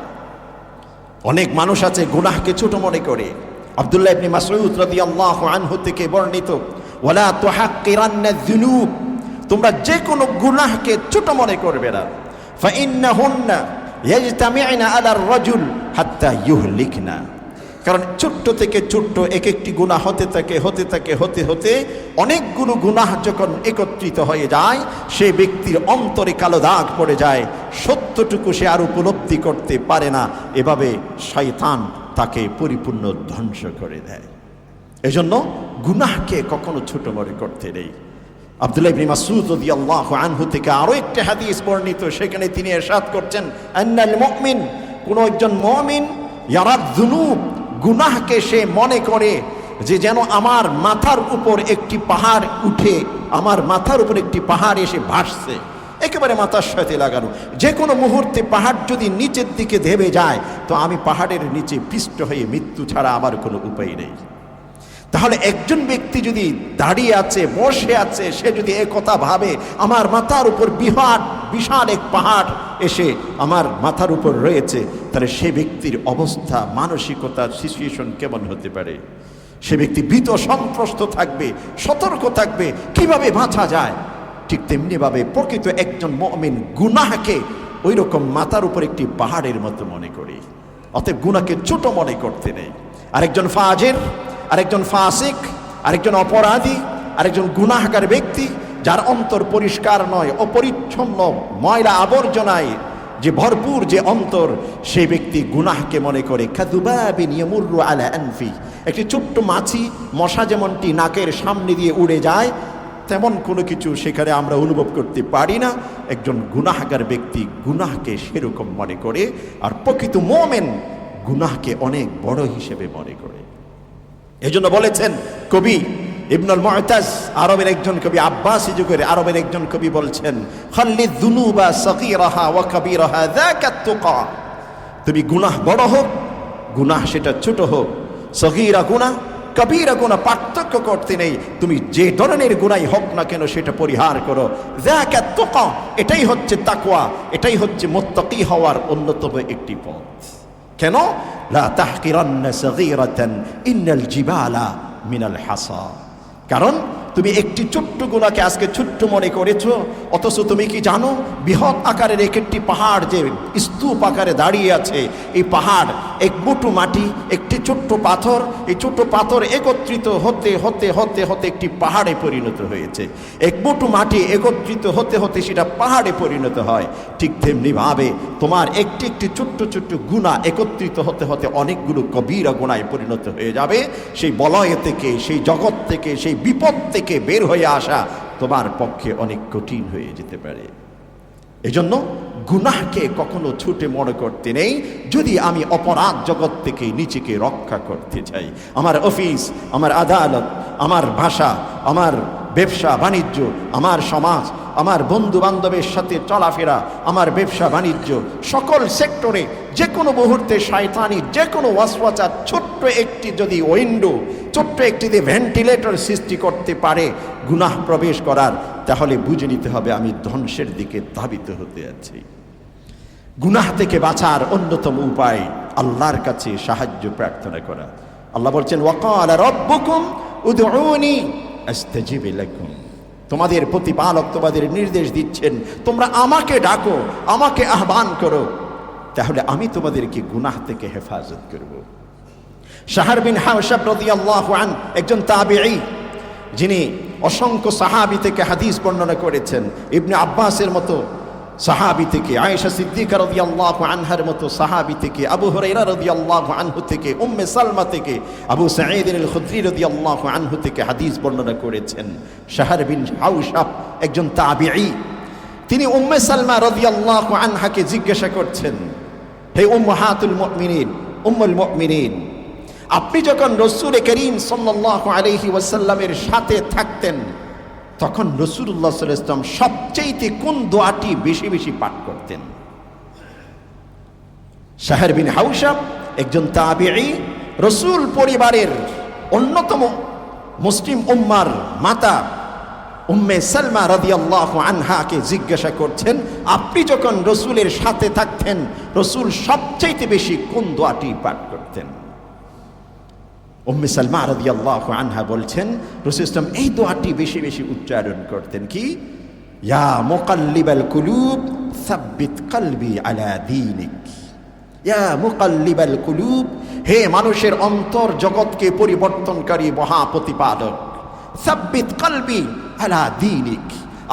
অনেক মানুষ আছে গুনাহকে ছোট মনে করে। আব্দুল্লাহ ইবনে মাসউদ রাদিয়াল্লাহু আনহু থেকে বর্ণিত, ওয়ালা তুহাক্কিরান্না যুনুব, তোমরা যে কোনো গুনাহকে ছোট মনে করবে না। ফাইন্নাহুন্না ইয়াজতামিউনা আলার রাজুল হাত্তা ইউহলিকনা, কারণ ছোট্ট থেকে ছোট্ট এক একটি গুনাহ হতে থাকে অনেকগুলো গুনাহ যখন একত্রিত হয়ে যায়, সেই ব্যক্তির অন্তরে কালো দাগ পড়ে যায়, সত্যটুকু সে আর উপলব্ধি করতে পারে না। এভাবে শয়তান তাকে পরিপূর্ণ ধ্বংস করে দেয়। এজন্য গুনাহকে কখনো ছোট মনে করতে নেই। আব্দুল্লাহ ইবনে মাসউদ রাদিয়াল্লাহু আনহু থেকে আরো একটি হাদিস বর্ণিত, সেখানে তিনি ইরশাদ করছেন, আন্নাল মুমিন, কোন একজন মুমিন ইয়ারাদ যুনুব, গুনাহকে সে মনে করে যে যেন আমার মাথার উপর একটি পাহাড় উঠে, আমার মাথার উপর একটি পাহাড় এসে ভাসছে, একেবারে মাথার সাথে লাগানো। যে কোনো মুহূর্তে পাহাড় যদি নিচের দিকে ধেবে যায়, তো আমি পাহাড়ের নিচে পিষ্ট হয়ে মৃত্যু ছাড়া আমার কোনো উপায় নেই। তাহলে একজন ব্যক্তি যদি দাঁড়িয়ে আছে, বসে আছে, সে যদি একথা ভাবে আমার মাথার উপর বিশাল এক পাহাড় এসে আমার মাথার উপর রয়েছে, তাহলে সে ব্যক্তির অবস্থা, মানসিকতা, সিচুয়েশন কেমন হতে পারে? সে ব্যক্তি ভীত সন্ত্রস্ত থাকবে, সতর্ক থাকবে, কিভাবে বাঁচা যায়। ঠিক তেমনিভাবে প্রকৃত একজন মুমিন গুনাহকে ওই রকম মাথার উপর একটি পাহাড়ের মতো মনে করে। অতএব গুনাহকে ছোট মনে করতে নেই। আরেকজন ফাজির, আরেকজন ফাসিক, আরেকজন অপরাধী, আরেকজন গুনাহগার ব্যক্তি, যার অন্তর পরিষ্কার নয়, অপরিচ্ছন্ন, ময়লা আবর্জনায় যে ভরপুর যে অন্তর, সেই ব্যক্তি গুনাহকে মনে করে কাযুবাবিন ইয়ামুরু আলা আনফি, একটি ছোট্ট মাছি, মশা যেমনটি নাকের সামনে দিয়ে উড়ে যায়, তেমন কোনো কিছু সেখানে আমরা অনুভব করতে পারি না। একজন গুনাহগার ব্যক্তি গুনাহকে সেরকম মনে করে, আর প্রকৃত মুমিন গুনাহকে অনেক বড় হিসেবে মনে করে। এজন্য বলেছেন কবি ইবনুল মুতাজ, আরবের একজন কবি, আব্বাসী যুগের আরবের একজন কবি বলছেন, খাল্লিদ যুনুবা সগীরাহা ওয়া কাবীরাহা যাকাত তুকা, তুমি গুনাহ বড় হোক, গুনাহ সেটা ছোট হোক, সগীরা গুনাহ, কবীরা গুনাহ, পার্থক্য করতে নেই। তুমি যে ধরনের গুনাহই হোক না কেন সেটা পরিহার করো। যাকাত তুকা, এটাই হচ্ছে তাকওয়া, এটাই হচ্ছে মুত্তাকি হওয়ার অন্যতম একটি পথ। কেন? লা তাহকিরান্না সগীরাতান ইন্নাল জিবালা মিনাল হাসা, কারণ তুমি একটি ছোট্ট গুনাহকে আজকে ছোট্ট মনে করেছো, অথচ তুমি কি জানো বৃহৎ আকারের একটি পাহাড় যে স্তূপ আকারে দাঁড়িয়ে আছে, এই পাহাড় এক মুঠো মাটি, একটি ছোট্ট পাথর, এই ছোট্ট পাথর একত্রিত হতে হতে হতে হতে একটি পাহাড়ে পরিণত হয়েছে। এক মুঠো মাটি একত্রিত হতে হতে সেটা পাহাড়ে পরিণত হয়। ঠিক তেমনিভাবে তোমার একটি একটি ছোট্ট ছোট্ট গুনাহ একত্রিত হতে হতে অনেকগুলো কবিরা গুনাহে পরিণত হয়ে যাবে। সেই বলয় থেকে, সেই জগৎ থেকে, সেই বিপদ থেকে বের হয়ে আসা তোমার পক্ষে অনেক কঠিন হয়ে যেতে পারে। এজন্য গুনাহকে কখনো ছোট মনে করতে নেই। যদি আমি অপরাধ জগৎ থেকে নিজেকে রক্ষা করতে চাই, আমার অফিস, আমার আদালত, আমার ভাষা, আমার ব্যবসা বাণিজ্য, আমার সমাজ, আমার বন্ধু বান্ধবের সাথে চলাফেরা, আমার ব্যবসা বাণিজ্য, সকল সেক্টরে যে কোনো মুহূর্তে শয়তানি যে কোনো ওয়াসওয়াসা ছোট্ট একটি যদি উইন্ডো, ছোট্ট একটি ভেন্টিলেটর সৃষ্টি করতে পারে গুনাহ প্রবেশ করার, তাহলে বুঝে নিতে হবে আমি ধ্বংসের দিকে ধাবিত হতে আছি। গুনাহ থেকে বাঁচার অন্যতম উপায় আল্লাহর কাছে সাহায্য প্রার্থনা করা। আল্লাহ বলছেন ওয়াকালা রাব্বুকুম উদউনি আস্তাজিব লাকুম, তোমাদের প্রতিপালক তোমাদের নির্দেশ দিচ্ছেন তোমরা আমাকে ডাকো, আমাকে আহ্বান করো, তাহলে আমি তোমাদেরকে গুনাহ থেকে হেফাজত করব। শাহর বিন হাওশাব রাদিয়াল্লাহু আনহু একজন তাবিঈ, যিনি অসংখ্য সাহাবী থেকে হাদিস বর্ণনা করেছেন। ইবনে আব্বাসের মতো সাহাবী থেকে, আয়েশা সিদ্দিকা রাদিয়াল্লাহু আনহার মতো সাহাবী থেকে, আবু হুরায়রা রাদিয়াল্লাহু আনহু থেকে, উম্মে সালমা থেকে, আবু সাঈদ আল খুদরি রাদিয়াল্লাহু আনহু থেকে হাদিস বর্ণনা করেছেন। শাহর বিন হাওশাব একজন তাবিঈ, তিনি উম্মে সালমা রাদিয়াল্লাহু আনহাকে জিজ্ঞাসা করছেন, হে উম্মাহাতুল মুমিনিন, উম্মুল মুমিনিন, আপনি যখন রাসূল করিম সাল্লাল্লাহু আলাইহি ওয়াসাল্লামের সাথে থাকতেন তখন রাসূলুল্লাহ সাল্লাল্লাহু আলাইহি ওয়াসাল্লাম সবচেয়ে কোন দোয়াটি বেশি বেশি পাঠ করতেন? শাহর বিন হাওশাব একজন তাবিঈ, রাসূল পরিবারের অন্যতম মুসলিম উম্মার মাতা উম্মে সালমা রাদিয়াল্লাহু আনহাকে জিজ্ঞাসা করছেন, আপনি যখন রাসূলের সাথে থাকতেন রাসূল সবচেয়ে বেশি কোন দোয়াটি পাঠ করতেন? উম্মে সালমা রাদিয়াল্লাহু আনহা বলছেন রাসূল সাল্লাল্লাহু আলাইহি ওয়াসাল্লাম এই দোয়াটি বেশি বেশি উচ্চারণ করতেন, কি? ইয়া মুকাল্লিবাল কুলুব সাব্বিত কলবি আলা দীনিক, ইয়া মুকাল্লিবাল কুলুব, হে মানুষের অন্তর জগৎকে পরিবর্তনকারী মহাপ্রতিপালক, সাব্বিত কলবি আলা দীনিক,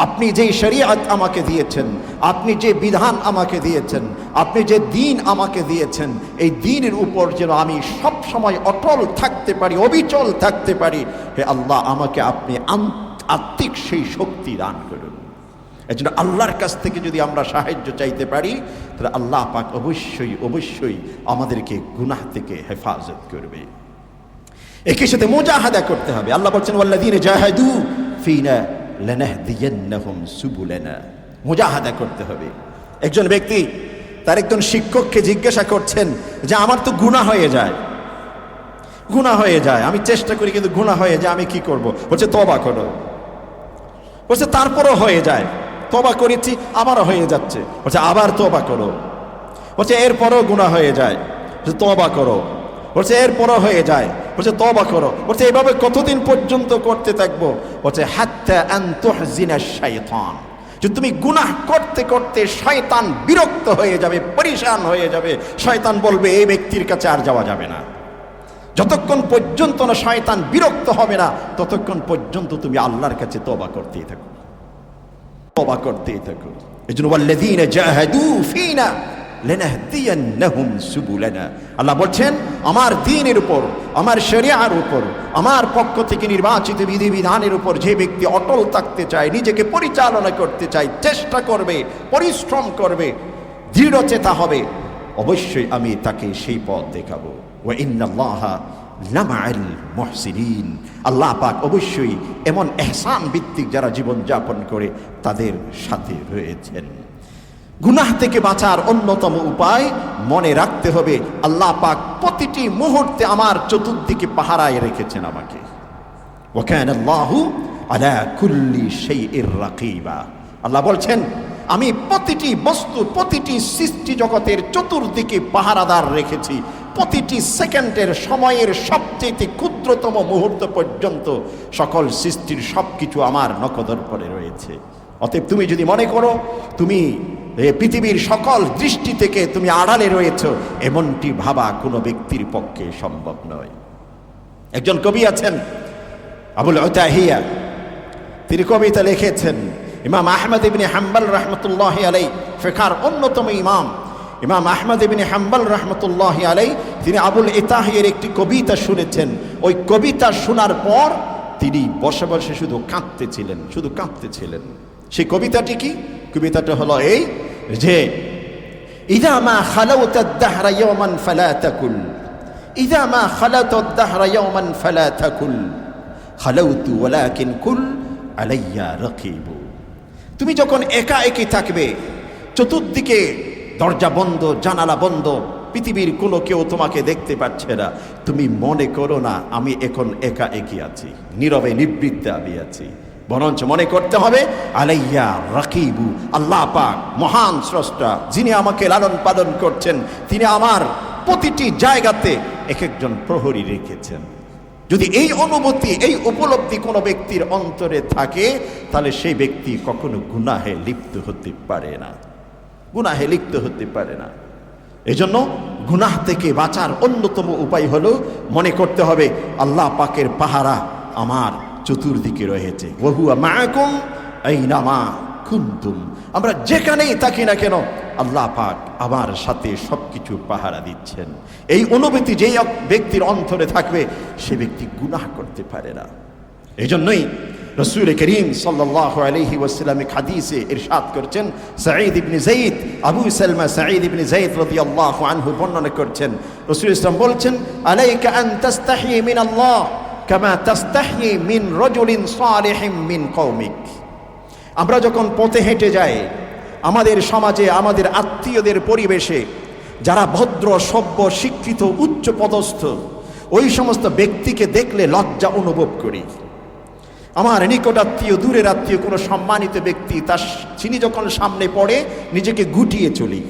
আপনি যে শরীয়ত আমাকে দিয়েছেন, আপনি যে বিধান আমাকে দিয়েছেন, আপনি যে দ্বীন আমাকে দিয়েছেন, এই দ্বীনের উপর যেন আমি সব সময় অটল থাকতে পারি, অবিচল থাকতে পারি। হে আল্লাহ, আমাকে আপনি আত্মিক সেই শক্তি দান করুন। এজন্য আল্লাহর কাছ থেকে যদি আমরা সাহায্য চাইতে পারি তাহলে আল্লাহ পাক অবশ্যই অবশ্যই আমাদেরকে গুনাহ থেকে হেফাজত করবে। একই সাথে মুজাহাদা করতে হবে। আল্লাহ বলছেন ওয়াল্লাযীনা জাহাদু ফীনা লানাহদিয়ান্নাহুম সুবুলানা, মুজাহাদা করতে হবে। একজন ব্যক্তি তার একজন শিক্ষককে জিজ্ঞাসা করছেন যে আমার তো গুনাহ হয়ে যায়, গুনাহ হয়ে যায়, আমি চেষ্টা করি কিন্তু গুনাহ হয়ে যায়, আমি কি করব? বলছে তওবা করো। বলছে তারপরও হয়ে যায়, তওবা করেছি আবারও হয়ে যাচ্ছে, বলছে আবার তওবা করো। বলছে এরপরও গুনাহ হয়ে যায়, বলছে তওবা করো। বলছে এরপরও হয়ে যায়, বলছে তওবা করো। বলছে এভাবে কতদিন পর্যন্ত করতে থাকবো? বলছে হাত্তা আন তুহজিনা শাইতান, যে তুমি গুনাহ করতে করতে শয়তান বিরক্ত হয়ে যাবে, পরিশান হয়ে যাবে, শয়তান বলবে এই ব্যক্তির কাছে আর যাওয়া যাবে না। যতক্ষণ পর্যন্ত না শয়তান বিরক্ত হবে না ততক্ষণ পর্যন্ত তুমি আল্লাহর কাছে তওবা করতেই থাকো, তওবা করতেই থাকো। এজন্য ওয়াল্লাযীনা জাহাদু ফীনা লানাহদিয়ান্নাহুম সুবুলানা, আল্লাহ বলছেন আমার দ্বীনের উপর, আমার শরিয়ার উপর, আমার পক্ষ থেকে নির্বাচিত বিধিবিধানের উপর যে ব্যক্তি অটল থাকতে চায়, নিজেকে পরিচালনা করতে চায়, চেষ্টা করবে, পরিশ্রম করবে, দৃঢ়চেতা হবে, অবশ্যই আমি তাকে সেই পথ দেখাবো। ওয়া ইন্নাল্লাহা লামাআল মুহসিনিন, আল্লাহ পাক অবশ্যই এমন ইহসান ভিত্তিক যারা জীবন যাপন করে তাদের সাথে রয়েছেন। গুনাহ থেকে বাঁচার অন্যতম উপায় মনে রাখতে হবে আল্লাহ পাক প্রতিটি মুহূর্তে আমার চতুর্দিকে পাহারায় রেখেছেন আমাকে। ওয়া কানা আল্লাহু আলা কুল্লি শাইইর রাকিবা, আল্লাহ বলছেন আমি প্রতিটি বস্তু, প্রতিটি সৃষ্টি জগতের চতুর্দিকে পাহারাদার রেখেছি। প্রতিটি সেকেন্ডের সময়ের সবচেয়ে ক্ষুদ্রতম মুহূর্ত পর্যন্ত সকল সৃষ্টির সবকিছু আমার নখদর্পণে রয়েছে। অতএব তুমি যদি মনে করো তুমি পৃথিবীর সকল দৃষ্টি থেকে তুমি আড়ালে রয়েছ, এমনটি ভাবা কোনো ব্যক্তির পক্ষে সম্ভব নয়। একজন কবি আছেন আবুল উতাহিয়া, তিনি কবিতা লিখেছেন। ইমাম আহমদ ইবনে হাম্বল রাহমাতুল্লাহি আলাইহি, ফিকহের অন্যতম ইমাম ইমাম আহমদ ইবনে হাম্বল রাহমাতুল্লাহি আলাইহি, তিনি আবুল ইতাহিয়ার একটি কবিতা শুনেছেন। ওই কবিতা শোনার পর তিনি বসে বসে শুধু কাঁদতেছিলেন, শুধু কাঁদতেছিলেন। সেই কবিতাটি কি? কবিতাটা হলো এই যে ইযা মা খালাউতাদ দাহরা ইয়াওমান ফালা তাকুল, ইযা মা খালাউতাদ দাহরা ইয়াওমান ফালা তাকুল, খালাউতু ওয়ালাকিন কুল আলাইয়া রাকিবু। তুমি যখন একা একই থাকবে, চতুর্দিকে দরজা বন্ধ, জানালা বন্ধ, পৃথিবীর কোনো কেউ তোমাকে দেখতে পাচ্ছে না, তুমি মনে করো না আমি এখন একা একই আছি, নীরবে নিবৃত্তে আমি আছি। বরঞ্চ মনে করতে হবে আলাইয়া রাকিবু, আল্লাহ পাক মহান স্রষ্টা, যিনি আমাকে লালন পালন করছেন, তিনি আমার প্রতিটি জায়গাতে এক একজন প্রহরী রেখেছেন। যদি এই অনুভূতি, এই উপলব্ধি কোনো ব্যক্তির অন্তরে থাকে, তাহলে সেই ব্যক্তি কখনো গুনাহে লিপ্ত হতে পারে না, গুনাহে লিপ্ত হতে পারে না। এজন্য গুনাহ থেকে বাঁচার অন্যতম উপায় হলো মনে করতে হবে আল্লাহ পাকের পাহারা আমার চতুর্দিকে রয়েছে। ওয়া হুয়া মাআকুম আইনামা কুনতুম। আমরা যেখানেই থাকি না কেন আল্লাহ পাক আমার সাথে সবকিছু পাহারা দিচ্ছেন। এই অনুভূতি যেই ব্যক্তির অন্তরে থাকবে, সে ব্যক্তি গুনাহ করতে পারে না। এই জন্যই রাসূল করিম সাল্লাল্লাহু আলাইহি ওয়াসাল্লাম হাদিসে ইরশাদ করছেন, সাঈদ ইবনে যায়েদ, আবু সালমা সাঈদ ইবনে যায়েদ রাদিয়াল্লাহু আনহু বর্ণনা করছেন, রাসূল ইসলাম বলছেন, আলাইকা আন তাস্তাহি মিন আল্লাহ কামা তাস্তাহি মিন রাজুলিন সালিহিন মিন কওমিক। আমরা যখন পথে হেঁটে যাই, আমাদের সমাজে, আমাদের আত্মীয়দের পরিবেশে যারা ভদ্র, সভ্য, শিক্ষিত, উচ্চ পদস্থ, ওই সমস্ত ব্যক্তিকে দেখলে লজ্জা অনুভব করি। আমার নিকটাত্মীয়, দূরের আত্মীয় কোনো সম্মানিত ব্যক্তি, তিনি যখন সামনে পড়ে নিজেকে গুটিয়ে চলি।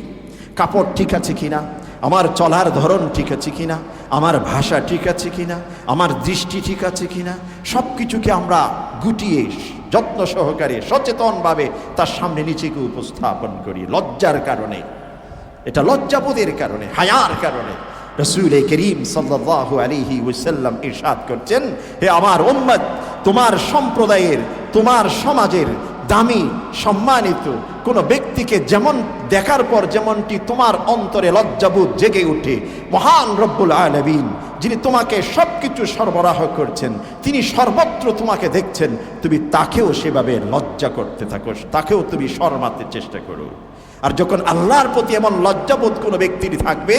কাপড় ঠিক আছে কিনা, আমার চলার ধরন ঠিক আছে কিনা, আমার ভাষা ঠিক আছে কিনা, আমার দৃষ্টি ঠিক আছে কিনা, সব কিছুকে আমরা গুটিয়ে যত্ন সহকারে সচেতনভাবে তার সামনে নিজেকে উপস্থাপন করি লজ্জার কারণে। এটা লজ্জাবোধের কারণে, হায়ার কারণে। রাসূল করিম সাল্লাল্লাহু আলাইহি ওয়াসাল্লাম ইরশাদ করছেন, হে আমার উম্মত, তোমার সম্প্রদায়ের, তোমার সমাজের দামি, সম্মানিত কোনো ব্যক্তিকে যেমন দেখার পর যেমনটি তোমার অন্তরে লজ্জাবোধ জেগে ওঠে, মহান রব্বুল আলামিন যিনি তোমাকে সবকিছু সরবরাহ করছেন, তিনি সর্বত্র তোমাকে দেখছেন, তুমি তাকেও সেভাবে লজ্জা করতে থাকো, তাকেও তুমি শরমাতে চেষ্টা করো। আর যখন আল্লাহর প্রতি এমন লজ্জাবোধ কোনো ব্যক্তির থাকবে,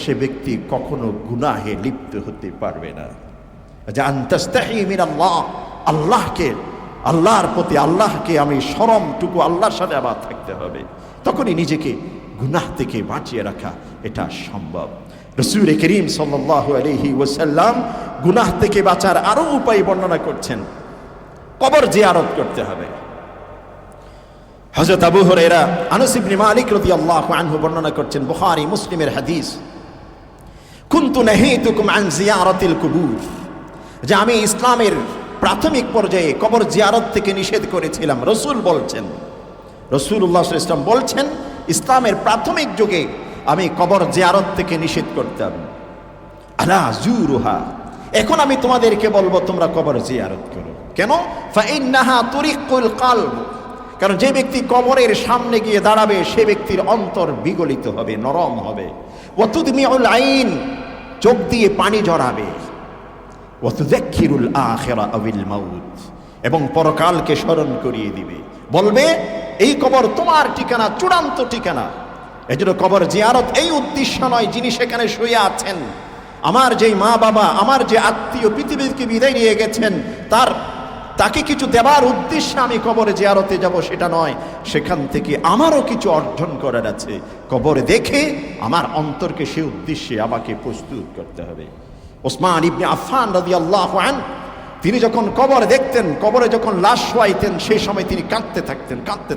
সে ব্যক্তি কখনো গুনাহে লিপ্ত হতে পারবে না। যে আনতাস্তাহি মিন আল্লাহ, আল্লাহকে, আল্লাহর প্রতি, আল্লাহকে আমি শরমটুকু আল্লাহর সাথে আবার থাকতে হবে, তখনই নিজেকে গুনাহ থেকে বাঁচিয়ে রাখা এটা সম্ভব। রাসূল করিম সাল্লাল্লাহু আলাইহি ওয়াসাল্লাম গুনাহ থেকে বাঁচার আরো উপায় বর্ণনা করছেন। কবর জিয়ারত করতে হবে। হযরত আবু হুরায়রা, আনাস ইবনে মালিক রাদিয়াল্লাহু আনহু বর্ণনা করছেন, বুখারী মুসলিমের হাদিস, কুনতু নাহীতুকুম আন জিয়ারাতিল কুবুর, যে আমি ইসলামের প্রাথমিক পর্যায়ে কবর জিয়ারত থেকে নিষেধ করেছিলাম। রাসূল বলছেন, রাসূলুল্লাহ সাল্লাল্লাহু আলাইহি ওয়াসাল্লাম বলছেন, ইসলামের প্রাথমিক যুগে আমি কবর জিয়ারত থেকে নিষেধ করতাম। আলা জুরুহা, এখন আমি তোমাদেরকে বলবো তোমরা কবর জিয়ারত করো। কেন? ফাইন্নাহা তুরিকুল কলব, কারণ যে ব্যক্তি কবরের সামনে গিয়ে দাঁড়াবে, সে ব্যক্তির অন্তর বিগলিত হবে, নরম হবে। ওয়া তুদমিউল আইন, চোখ দিয়ে পানি ঝরাবে। ওয়া তুযাক্কিরুল আখিরা আবিল মাউত, এবং পরকালকে স্মরণ করিয়ে দিবে, বলবে এই কবর তোমার ঠিকানা, চূড়ান্ত ঠিকানা। এজন্য কবর জিয়ারত এই উদ্দেশ্য নয় যিনি সেখানে শুয়ে আছেন, আমার যেই মা বাবা, আমার যে আত্মীয় পৃথিবীকে বিদায় নিয়ে গেছেন, তাকে কিছু দেবার উদ্দেশ্যে আমি কবরে জিয়ারতে যাব, সেটা নয়। সেখান থেকে আমারও কিছু অর্জন করার আছে। কবরে দেখে আমার অন্তরকে সে উদ্দেশ্যে আমাকে প্রস্তুত করতে হবে। ওসমান ইবনে আফফান রাদিয়াল্লাহু আনহু, তিনি যখন কবর দেখতেন, কবরে যখন লাশ শোয়াইতেন, সেই সময় তিনি কাঁদতে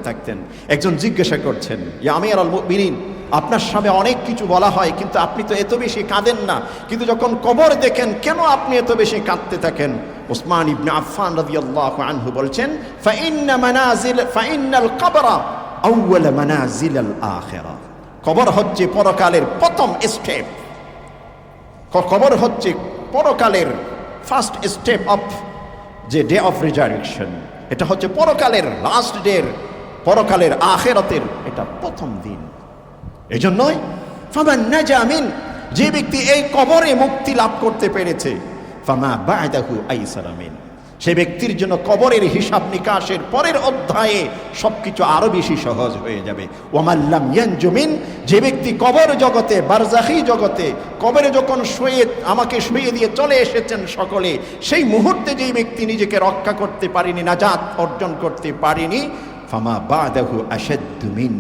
থাকতেন। একজন জিজ্ঞাসা করছেন, ইয়া আমিরুল মুমিনিন, আপনার সামনে অনেক কিছু বলা হয়, কিন্তু আপনি তো এত বেশি কাঁদেন না, কিন্তু যখন কবর দেখেন কেন আপনি এত বেশি কাঁদতে থাকেন? ওসমান ইবনে আফফান রাদিয়াল্লাহু আনহু বলছেন, ফাইন্নাল কবরা আউয়াল মানাজিলাল আখিরা, কবর হচ্ছে পরকালের প্রথম স্টেপ। কবর হচ্ছে পরকালের ফার্স্ট স্টেপ অফ যে ডে অফ রিজারেকশন, এটা হচ্ছে পরকালের লাস্ট ডে, পরকালের আখিরাতের এটা প্রথম দিন। এই জন্যই ফামান নাজা মিন, যে ব্যক্তি এই কবরে মুক্তি লাভ করতে পেরেছে, ফামা বা'দাহু আইসারা মিন, সে ব্যক্তির জন্য কবরের হিসাব নিকাশের পরের অধ্যায়ে সবকিছু আরো বেশি সহজ হয়ে যাবে। ওয়ামাল্লাম ইয়ানজুমিন, যে ব্যক্তি কবর জগতে, বারজাখি জগতে, কবরে যখন আমাকে শুয়ে দিয়ে চলে এসেছেন সকলে, সেই মুহূর্তে যেই ব্যক্তি নিজেকে রক্ষা করতে পারেনি, নাজাত অর্জন করতে পারেনি, ফামা বাদাহু আশাদ্দু মিন,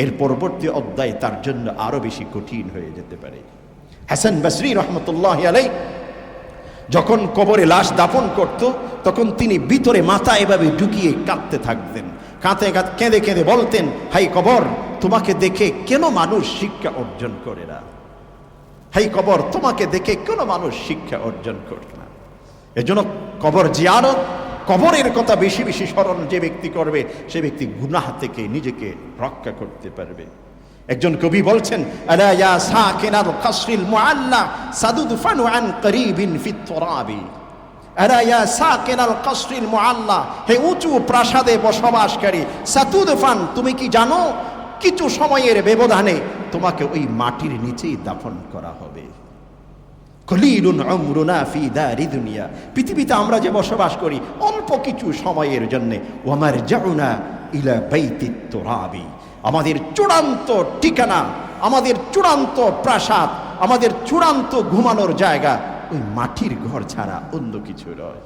এর পরবর্তী অধ্যায় তার জন্য আরো বেশি কঠিন হয়ে যেতে পারে। হাসান বসরি রহমতুল্লাহ আলাইহি যখন কবরে লাশ দাফন করত, তখন তিনি ভিতরে মাথা এভাবে ঢুকিয়ে কাঁদতে থাকতেন। কেঁদে কেঁদে বলতেন, হাই কবর, তোমাকে দেখে কেন মানুষ শিক্ষা অর্জন করে না? হাই কবর, তোমাকে দেখে কেন মানুষ শিক্ষা অর্জন করে না? এজন্য কবর জিয়ারত, কবরের কথা বেশি বেশি স্মরণ যে ব্যক্তি করবে, সে ব্যক্তি গুনাহ থেকে নিজেকে রক্ষা করতে পারবে। একজন কবি বলছেন, আলা ইয়া সাকিনাল কসরিল মুআল্লা সাদুদফানু আন করিবিন ফিত তুরাবি। আলা ইয়া সাকিনাল কসরিল মুআল্লা, হে উঁচু প্রাসাদে বসবাসকারী, সাদুদফান, তুমি কি জানো কিছু সময়ের ব্যবধানে তোমাকে ওই মাটির নিচেই দাফন করা হবে। কলিলুন উমরুনা ফি দারি দুনিয়া, পৃথিবীতে আমরা যে বসবাস করি অল্প কিছু সময়ের জন্য। ওয়া মারজাউনা ইলা বাইতিত তুরাবি, আমাদের চূড়ান্ত ঠিকানা, আমাদের চূড়ান্ত প্রাসাদ, আমাদের চূড়ান্ত ঘুমানোর জায়গা ওই মাটির ঘর ছাড়া অন্য কিছু নয়।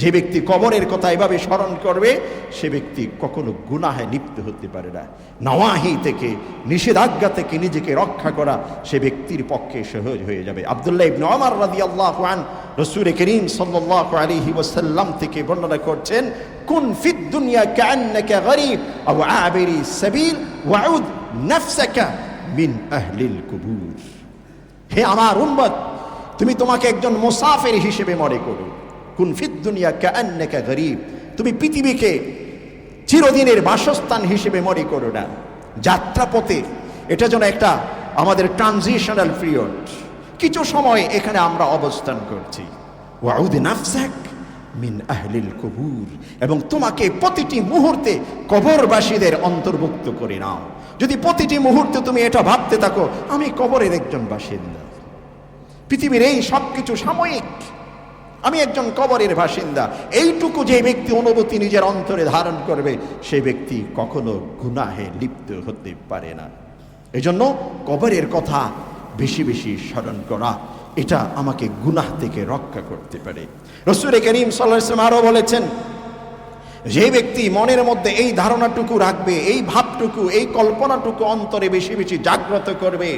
যে ব্যক্তি কবরের কথা এভাবে স্মরণ করবে, সে ব্যক্তি কখনো গুনাহে লিপ্ত হতে পারে না। নওয়াহি থেকে, নিষেধাজ্ঞা থেকে নিজেকে রক্ষা করা সে ব্যক্তির পক্ষে সহজ হয়ে যাবে। আব্দুল্লাহ ইবনে ওমর রাদিয়াল্লাহু আনহু রাসূল করিম সাল্লাল্লাহু আলাইহি ওয়াসাল্লাম থেকে বর্ণনা করছেন, কুন ফিদ দুনিয়া কাআন্নাকা গরীব আও আবিরি সাবিল ওয়াউদ নাফসাকা মিন আহলিল কুবুর। হে আমার উম্মত, তুমি তোমাকে একজন মুসাফির হিসেবে মনে করো। কুন ফিদ দুনিয়া কাআন্নাকা গরীব, তুমি পৃথিবীকে চিরদিনের বাসস্থান হিসেবে মনে করো না, যাত্রাপথে। এটা যেন একটা আমাদের ট্রানজিশনাল পিরিয়ড, কিছু সময় এখানে আমরা অবস্থান করছি। ওয়াউদ নাফসাক মিন আহলিল কুবুর, এবং তোমাকে প্রতিটি মুহূর্তে কবরবাসীদের অন্তর্ভুক্ত করে নাও। যদি প্রতিটি মুহূর্তে তুমি এটা ভাবতে থাকো, আমি কবরের একজন বাসিন্দা, পৃথিবীর এই সবকিছু সাময়িক, আমি একজন কবরের বাসিন্দা, এইটুকু যে ব্যক্তি অনুভূতি নিজের অন্তরে ধারণ করবে, সে ব্যক্তি কখনো গুনাহে লিপ্ত হতে পারে না। এজন্য কবরের কথা বেশি বেশি স্মরণ করা, এটা আমাকে গুনাহ থেকে রক্ষা করতে পারে। রাসূল করিম সাল্লাল্লাহু আলাইহি ওয়াসাল্লাম আরো বলেছেন, যে ব্যক্তি মনের মধ্যে এই ধারণাটুকু রাখবে, এই ভাবটুকু, এই কল্পনাটুকু অন্তরে বেশি বেশি জাগ্রত করবে,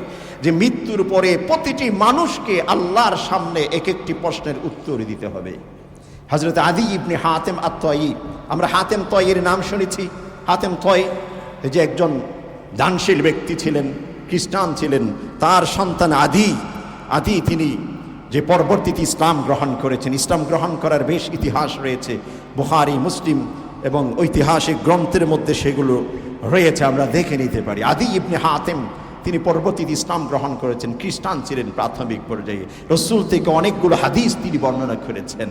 যে মৃত্যুর পরে প্রতিটি মানুষকে আল্লাহর সামনে এক একটি প্রশ্নের উত্তর দিতে হবে। হযরত আদী ইবনে হাতেম আত-তয়ী, আমরা হাতেম তয়ীর নাম শুনেছি। হাতেম তয়ী যে একজন দানশীল ব্যক্তি ছিলেন, খ্রিস্টান ছিলেন। তার সন্তান আদী তিনি যে পরবর্তীতে ইসলাম গ্রহণ করেছেন, ইসলাম গ্রহণ করার বেশ ইতিহাস রয়েছে, বুখারী, মুসলিম এবং ঐতিহাসিক গ্রন্থের মধ্যে সেগুলো রয়েছে, আমরা দেখে নিতে পারি। আদী ইবনে হাতেম তিনি পরবর্তীতে ইসলাম গ্রহণ করেছেন, খ্রিস্টান ছিলেন প্রাথমিক পর্যায়ে। রাসূল থেকে অনেকগুলো হাদিস তিনি বর্ণনা করেছেন।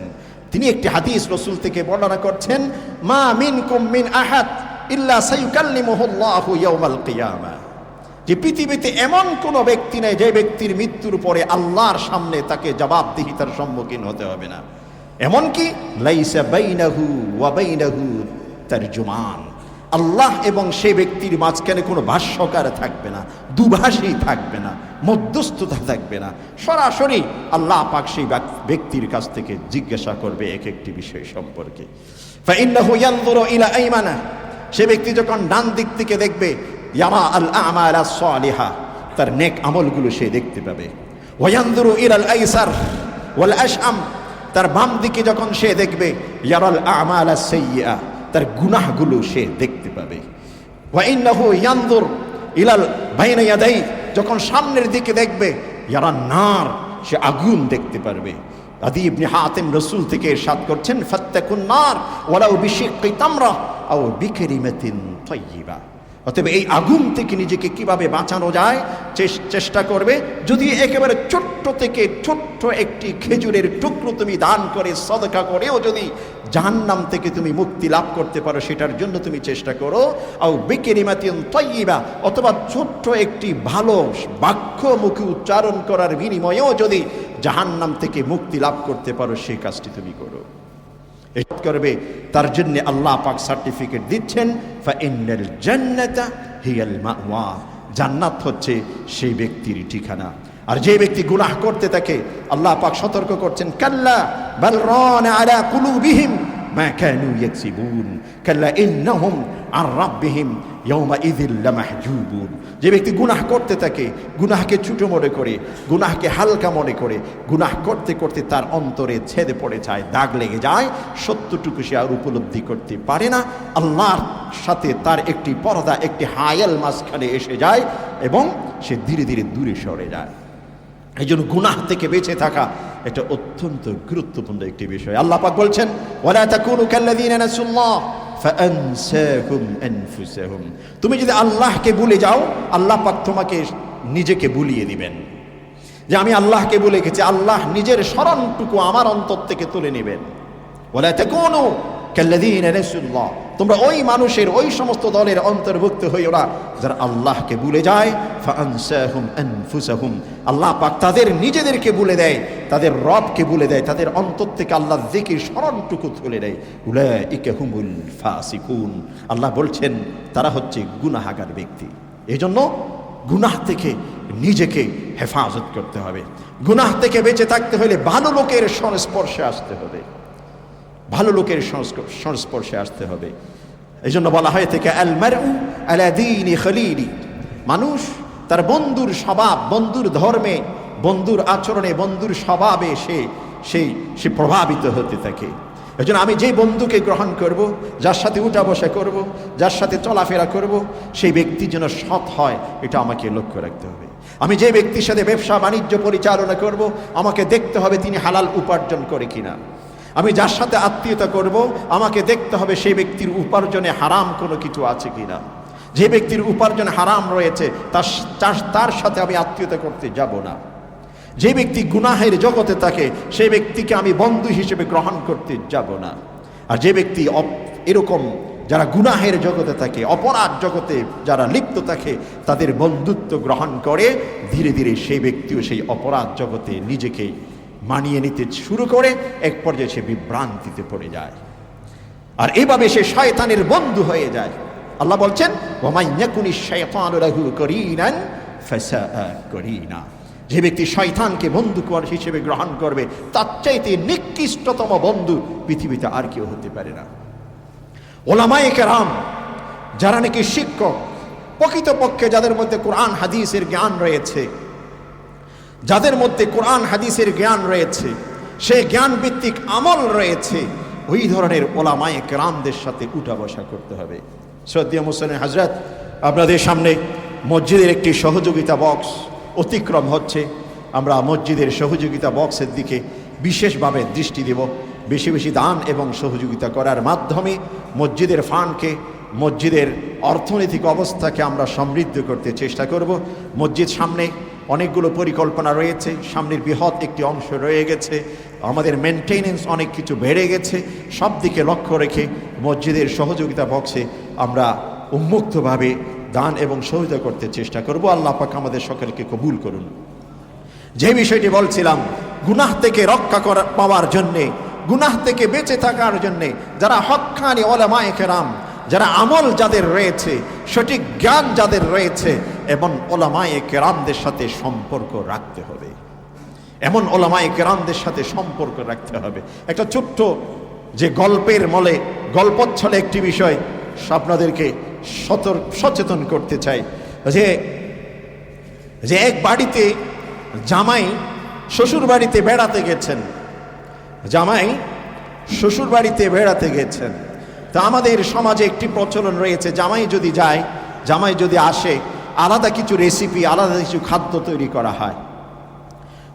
তিনি একটি হাদিস রাসূল থেকে বর্ণনা করছেন, মা মিনকুম মিন আহাদ ইল্লা সায়ুকাল্লিমুহুল্লাহু ইয়াওমাল কিয়ামা, যে পৃথিবীতে এমন কোন ব্যক্তি নেই যে ব্যক্তির মৃত্যুর পরে আল্লাহর সামনে তাকে জবাবদিহিতার সম্মুখীন হতে হবে না। এমনকি লাইসা বাইনাহু ওয়া বাইনাহু তারজুমান, আল্লাহ এবং সেই ব্যক্তির মাঝখানে কোনো ভাষ্যকার থাকবে না, দুভাষী থাকবে না, মধ্যস্থতা থাকবে না। সরাসরি আল্লাহ পাক সেই ব্যক্তির কাছ থেকে জিজ্ঞাসা করবে এক একটি বিষয় সম্পর্কে। ফাইন্নাহু ইয়ানজুরু ইলা আইমানা, সে ব্যক্তি যখন ডান দিক থেকে দেখবে, ইয়ারা আল আমাল আস-সালিহা, তার নেক আমলগুলো সে দেখতে পাবে। ওয়া ইয়ানজুরু ইলা আল আইসার ওয়াল আশআম, তার বাম দিকে যখন সে দেখবে, ইয়ারাল আমাল আস-সাইয়্যা, তার গুনাহগুলো সে দেখতে পাবে। ওয়া ইন্নাহু ইয়ানজুর ইলাল বাইনা ইয়াদাই, যখন সামনের দিকে দেখবে, ইয়ারান নার, সে আগুন দেখতে পারবে। আদী ইবনে হাতেম রাসূল থেকে ইরশাদ করছেন, ফাত্তাকুন নার ওয়ালাউ বিশিক্কি তামরা আও বিকালিমাতিন তাইয়্যিবা। অতএব এই আগুন থেকে নিজেকে কিভাবে বাঁচানো যায় চেষ্টা করবে। যদি একেবারে ছোট্ট থেকে ছোট্ট একটি খেজুরের টুকরো তুমি দান করে, সদকা করেও যদি জাহান্নাম থেকে তুমি মুক্তি লাভ করতে পারো, সেটার জন্য তুমি চেষ্টা করো। আও বিকালিমাতিন তাইয়্যিবা, অথবা ছোট্ট একটি ভালো বাক্য মুখে উচ্চারণ করার বিনিময়েও যদি জাহান্নাম থেকে মুক্তি লাভ করতে পারো, সেই কাজটি তুমি করো। এটা করবে তার জন্য আল্লাহ পাক সার্টিফিকেট দিচ্ছেন, ফাইনাল জান্নাতা হিয়াল মাওয়া, জান্নাত হচ্ছে সেই ব্যক্তির ঠিকানা। আর যে ব্যক্তি গুনাহ করতে থাকে আল্লাহ পাক সতর্ক করছেন, কাল্লা বাল রানা আলা কুলুবিহিম মা কানু ইয়াকসিবুন কাল্লা ইন্নাহুম আন রাব্বিহিম ইয়াওমাইযিল লামাহজুবুন। যে ব্যক্তি গুনাহ করতে থাকে, গুনাহকে ছোট মনে করে, গুনাহকে হালকা মনে করে, গুনাহ করতে করতে তার অন্তরে ছেদে পড়ে যায়, দাগ লেগে যায়, সত্যটুকু সে আর উপলব্ধি করতে পারে না। আল্লাহর সাথে তার একটি পর্দা, একটি হায়াল মাঝখানে এসে যায় এবং সে ধীরে ধীরে দূরে সরে যায়। এই জন্য গুনাহ থেকে বেঁচে থাকা এটা অত্যন্ত গুরুত্বপূর্ণ একটি বিষয়। আল্লাহ পাক বলছেন, ওয়ালা তাকুনু কাল্লাযীনা নাসুল্লাহ ফাআনসাহুম আনফুসাহুম। তুমি যদি আল্লাহকে ভুলে যাও, আল্লাহ পাক তোমাকে নিজেকে ভুলিয়ে দিবেন। যে আমি আল্লাহকে ভুলে গেছি, আল্লাহ নিজের স্মরণটুকু আমার অন্তর থেকে তুলে নেবেন। ওয়ালা তাকুনু কাল্লাযীনা নাসুল্লাহ, তোমরা ওই মানুষের, ওই সমস্ত দলের অন্তর্ভুক্ত হইও না যারা আল্লাহকে ভুলে যায়। ফাআনসাহুম আনফুসাহুম, আল্লাহ পাক তাদের নিজেদেরকে ভুলে দেয়, তাদের রবকে ভুলে দেয়, তাদের অন্তর থেকে আল্লাহর যিকির স্মরণটুকু তুলে দেয়। উলাইকা হুমুল ফাসিকুন, আল্লাহ বলছেন তারা হচ্ছে গুনাহগার ব্যক্তি। এজন্য গুনাহ থেকে নিজেকে হেফাজত করতে হবে। গুনাহ থেকে বেঁচে থাকতে হলে ভালো লোকের সংস্পর্শে আসতে হবে, ভালো লোকের সংস্পর্শে আসতে হবে। এই জন্য বলা হয়ে থাকে আল মারউ আলা দীনি খলিলি, মানুষ তার বন্ধুর স্বভাব, বন্ধুর ধর্মে, বন্ধুর আচরণে, বন্ধুর স্বভাবে সে প্রভাবিত হতে থাকে। এই জন্য আমি যে বন্ধুকে গ্রহণ করব, যার সাথে উঠা বসা করব, যার সাথে চলাফেরা করব, সেই ব্যক্তি যেন সৎ হয়, এটা আমাকে লক্ষ্য রাখতে হবে। আমি যে ব্যক্তির সাথে ব্যবসা বাণিজ্য পরিচালনা করব, আমাকে দেখতে হবে তিনি হালাল উপার্জন করে কিনা। আমি যার সাথে আত্মীয়তা করব, আমাকে দেখতে হবে সেই ব্যক্তির উপার্জনে হারাম কোনো কিছু আছে কিনা। যে ব্যক্তির উপার্জন হারাম রয়েছে তার সাথে আমি আত্মীয়তা করতে যাব না। যে ব্যক্তি গুনাহের জগতে থাকে সেই ব্যক্তিকে আমি বন্ধু হিসেবে গ্রহণ করতে যাব না। আর যে ব্যক্তি এরকম যারা গুনাহের জগতে থাকে, অপরাধ জগতে যারা লিপ্ত থাকে, তাদের বন্ধুত্ব গ্রহণ করে ধীরে ধীরে সেই ব্যক্তিও সেই অপরাধ জগতে নিজেকে মানিয়ে নিতে শুরু করে, এক পর্যায়ে সে বিভ্রান্তিতে পড়ে যায়, আর এভাবে সে শয়তানের বন্ধু হয়ে যায়। আল্লাহ বলছেন, ওয়া ইয়াকুনিশ শাইতানু লাহু করিনান ফাসাআ করিনা, যে ব্যক্তি শয়তানকে বন্ধু হিসেবে গ্রহণ করবে তার চাইতে নিকৃষ্টতম বন্ধু পৃথিবীতে আর কেউ হতে পারে না। ওলামায়ে কেরাম যারা নাকি শিক্ষক, প্রকৃতপক্ষে যাদের মধ্যে কোরআন হাদিসের জ্ঞান রয়েছে, যাদের মধ্যে কোরআন হাদিসের জ্ঞান রয়েছে, সেই জ্ঞান ভিত্তিক আমল রয়েছে, ওই ধরনের ওলামায়ে কেরামদের সাথে উঠা বসা করতে হবে। শ্রদ্ধেয় মুসলিম হযরত, আপনাদের সামনে মসজিদের একটি সহযোগিতা বক্স অতিক্রম হচ্ছে। আমরা মসজিদের সহযোগিতা বক্সের দিকে বিশেষভাবে দৃষ্টি দেব। বেশি বেশি দান এবং সহযোগিতা করার মাধ্যমে মসজিদের ফান্ডকে, মসজিদের অর্থনৈতিক অবস্থাকে আমরা সমৃদ্ধ করতে চেষ্টা করব। মসজিদ সামনে অনেকগুলো পরিকল্পনা রয়েছে, সামনের বৃহৎ একটি অংশ রয়ে গেছে, আমাদের মেনটেনেন্স অনেক কিছু বেড়ে গেছে। সব দিকে লক্ষ্য রেখে মসজিদের সহযোগিতা বক্সে আমরা উন্মুক্তভাবে দান এবং সহযোগিতা করতে চেষ্টা করব। আল্লাহ পাক আমাদের সকলকে কবুল করুন। যে বিষয়টি বলছিলাম, গুনাহ থেকে রক্ষা পাওয়ার জন্যে, গুনাহ থেকে বেঁচে থাকার জন্যে যারা হক্কানি ওলামায়ে কেরাম, যারা আমল যাদের রয়েছে, সঠিক জ্ঞান যাদের রয়েছে, এবং ওলামায়ে কেরামদের সাথে সম্পর্ক রাখতে হবে। এমন ওলামায়ে কেরামদের সাথে সম্পর্ক রাখতে হবে। একটা ছোট্ট যে গল্পের মলে, গল্পচ্ছলে একটি বিষয় আপনাদেরকে সচেতন করতে চাই, যে এক বাড়িতে জামাই শ্বশুর বাড়িতে বেড়াতে গেছেন, জামাই শ্বশুর বাড়িতে বেড়াতে গেছেন। তা আমাদের সমাজে একটি প্রচলন রয়েছে, জামাই যদি যায়, জামাই যদি আসে, আলাদা কিছু রেসিপি, আলাদা কিছু খাদ্য তৈরি করা হয়।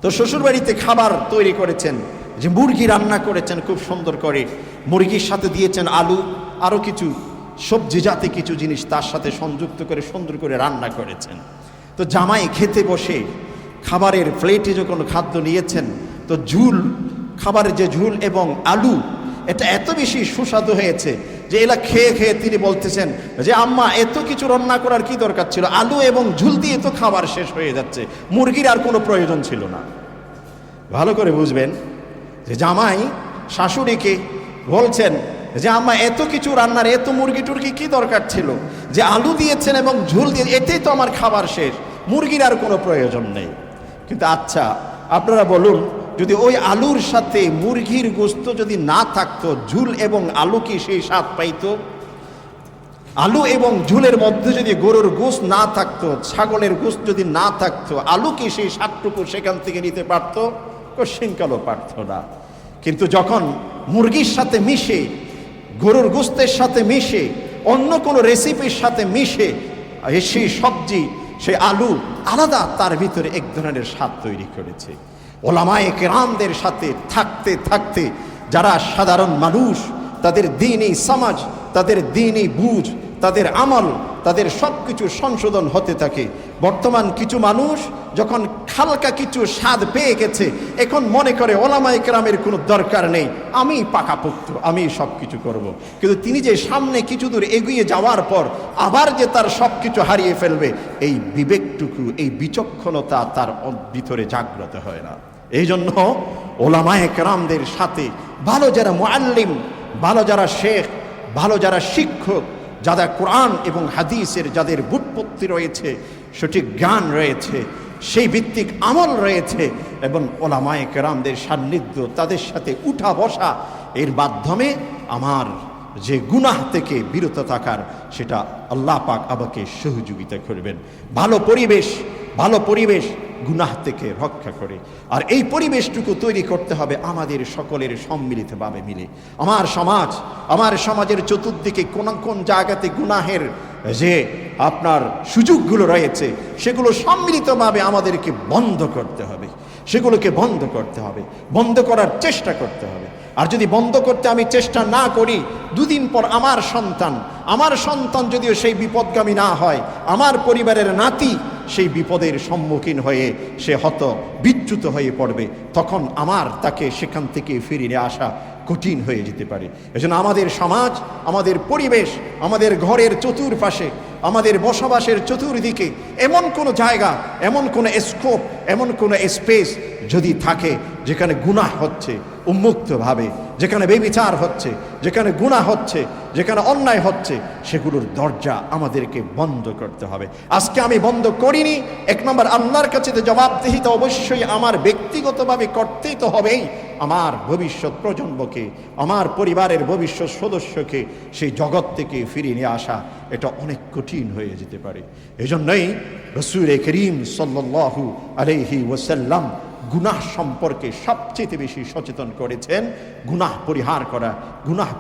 তো শ্বশুর বাড়িতে খাবার তৈরি করেছেন, যে মুরগি রান্না করেছেন খুব সুন্দর করে, মুরগির সাথে দিয়েছেন আলু, আরও কিছু সবজি জাতীয় কিছু জিনিস তার সাথে সংযুক্ত করে সুন্দর করে রান্না করেছেন। তো জামাই খেতে বসে খাবারের প্লেটে যখন খাদ্য নিয়েছেন, তো ঝুল, খাবারের যে ঝুল এবং আলু, এটা এত বেশি সুস্বাদু হয়েছে যে এলা খেয়ে খেয়ে তিনি বলতেছেন যে আম্মা, এত কিছু রান্না করার কি দরকার ছিল, আলু এবং ঝুল দিয়ে তো খাবার শেষ হয়ে যাচ্ছে, মুরগির আর কোনো প্রয়োজন ছিল না। ভালো করে বুঝবেন যে জামাই শাশুড়িকে বলছেন যে আম্মা এত কিছু রান্নার, এত মুরগি টুরগি কি দরকার ছিল, যে আলু দিয়েছেন এবং ঝোল দিয়ে, এতেই তো আমার খাবার শেষ, মুরগির আর কোনো প্রয়োজন নেই। কিন্তু আচ্ছা আপনারা বলুন, যদি ওই আলুর সাথে মুরগির গোস্ত যদি না থাকতো, ঝুল এবং আলু কি সেই স্বাদ পাইতো? আলু এবং ঝুলের মধ্যে যদি গরুর গোস্ত না থাকতো, ছাগলের গোস্ত যদি না থাকতো, আলু কি সেই স্বাদটুকু সেখান থেকে নিতে পারতো? কোশ্চিনকালও পারতো না। কিন্তু যখন মুরগির সাথে মিশে, গরুর গোস্তের সাথে মিশে, অন্য কোনো রেসিপির সাথে মিশে সেই সবজি, সেই আলু আলাদা তার ভিতরে এক ধরনের স্বাদ তৈরি করেছে। ওলামায়ে কেরামদের সাথে থাকতে থাকতে যারা সাধারণ মানুষ, তাদের দ্বীনি সমাজ, তাদের দ্বীনি বুঝ, তাদের আমল, তাদের সব কিছু সংশোধন হতে থাকে। বর্তমান কিছু মানুষ যখন হালকা কিছু স্বাদ পেয়ে গেছে, এখন মনে করে ওলামায়ে কেরামের কোনো দরকার নেই, আমি পাকাপোক্ত, আমি সব কিছু করব। কিন্তু তিনি যে সামনে কিছু দূর এগিয়ে যাওয়ার পর আবার যে তার সব কিছু হারিয়ে ফেলবে, এই বিবেকটুকু, এই বিচক্ষণতা তার ভিতরে জাগ্রত হয় না। এই জন্য ওলামায়ে কেরামদের সাথে ভালো যারা মুআল্লিম, ভালো যারা শেখ, ভালো যারা শিক্ষক, যাদের কোরআন এবং হাদিসের যাদের বুৎপত্তি রয়েছে, সঠিক জ্ঞান রয়েছে, সেই ভিত্তিক আমল রয়েছে, এবং ওলামায়ে কেরামদের সান্নিধ্য, তাদের সাথে উঠা বসা, এর মাধ্যমে আমার যে গুনাহ থেকে বিরত থাকার, সেটা আল্লাহ পাক আমাকে সহযোগিতা করবেন। ভালো পরিবেশ গুনাহ থেকে রক্ষা করে। আর এই পরিবেশটুকু তৈরি করতে হবে আমাদের সকলের সম্মিলিতভাবে মিলে। আমার সমাজের চতুর্দিকে কোন কোন জায়গাতে গুনাহের যে আপনার সুযোগগুলো রয়েছে, সেগুলো সম্মিলিতভাবে আমাদেরকে বন্ধ করতে হবে, সেগুলোকে বন্ধ করতে হবে, বন্ধ করার চেষ্টা করতে হবে। আর যদি বন্ধ করতে আমি চেষ্টা না করি, দুদিন পর আমার সন্তান যদিও সেই বিপদগামী না হয়, আমার পরিবারের নাতি সেই বিপদের সম্মুখীন হয়ে সে হত বিচ্যুত হয়ে পড়বে, তখন আমার তাকে সেখান থেকে ফিরিয়ে আসা কঠিন হয়ে যেতে পারে। এজন্য আমাদের সমাজ, আমাদের পরিবেশ, আমাদের ঘরের চতুর্পাশে, আমাদের বসবাসের চতুর্দিকে এমন কোনো জায়গা, এমন কোনো স্কোপ, এমন কোনো স্পেস যদি থাকে যেখানে গুনাহ হচ্ছে উন্মুক্তভাবে, যেখানে বেবিচার হচ্ছে, যেখানে গুনাহ হচ্ছে, যেখানে অন্যায় হচ্ছে, সেগুলোর দরজা আমাদেরকে বন্ধ করতে হবে। আজকে আমি বন্ধ করিনি, এক নম্বর আল্লাহর কাছে তো জবাবদিহিতা অবশ্যই আমার ব্যক্তিগতভাবে করতেই তো হবেই। আমার ভবিষ্যৎ প্রজন্মকে, আমার পরিবারের ভবিষ্যৎ সদস্যকে সেই জগৎ থেকে ফিরিয়ে নিয়ে আসা, এটা অনেক কঠিন হয়ে যেতে পারে। এই রাসূল করিম সাল্লাল্লাহু আলাইহি ওয়াসাল্লাম গুনাহ সম্পর্কে সবচেয়ে বেশি সচেতন করেছেন। গুনাহ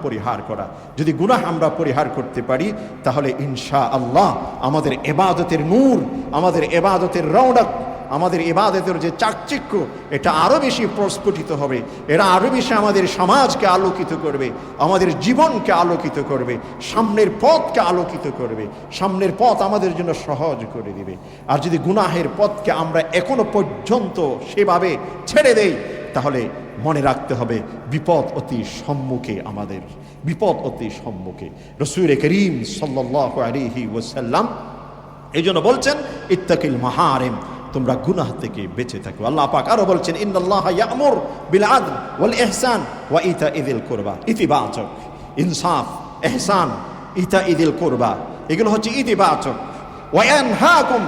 পরিহার করা। যদি গুনাহ আমরা পরিহার করতে পারি, তাহলে ইনশাআল্লাহ আমাদের ইবাদতের নূর, আমাদের ইবাদতের রৌনক, আমাদের ইবাদতের যে চাকচিক্য, এটা আরো বেশি প্রস্ফুটিত হবে। এরা আরো বেশি আমাদের সমাজকে আলোকিত করবে, আমাদের জীবনকে আলোকিত করবে, সামনের পথকে আলোকিত করবে, সামনের পথ আমাদের জন্য সহজ করে দিবে। আর যদি গুনাহের পথকে আমরা এখনো পর্যন্ত সেভাবে ছেড়ে দেই, তাহলে মনে রাখতে হবে বিপদ অতি সম্মুখে, আমাদের বিপদ অতি সম্মুখে। রাসূল করিম সাল্লাল্লাহু আলাইহি ওয়াসাল্লাম এই জন্য বলছেন, ইত্তাকিল মাহারিম, তোমরা গুনাহ থেকে বেঁচে থাকো। আল্লাহ পাক আরো বলছেন, ইন্নাল্লাহা ইয়া'মুর বিল আদল ওয়াল ইহসান ওয়া ইতাইযিল কুরবা। ইতিবাচক, ইনসাফ, ইহসান, ইতাইযিল কুরবা, এগুলো হচ্ছে ইতিবাচক। ওয়া ইয়ানহাকুম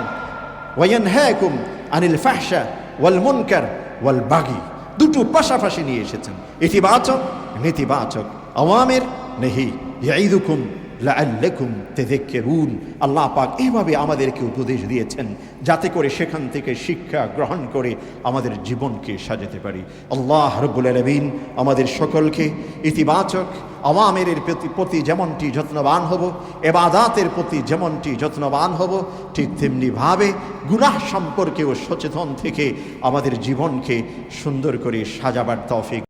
আনিল ফাহশা ওয়াল মুনকার ওয়াল বাগি, দুটো পাশাপাশি নিয়ে এসেছেন, ইতিবাচক, নেতিবাচক। আওয়ামির নেহি, ইয়াইদুকুম লাআল্লাকুম তাযাক্কারুন। আল্লাহ পাক এইভাবে আমাদেরকে উপদেশ দিয়েছেন, যাতে করে সেখান থেকে শিক্ষা গ্রহণ করে আমাদের জীবনকে সাজাতে পারি। আল্লাহ রাব্বুল আলামিন আমাদের সকলকে ইতিবাচক আওয়ামিরের প্রতি যেমনটি যত্নবান হব, ইবাদাতের প্রতি যেমনটি যত্নবান হব, ঠিক তেমনিভাবে গুনাহ সম্পর্কেও সচেতন থেকে আমাদের জীবনকে সুন্দর করে সাজাবার তৌফিক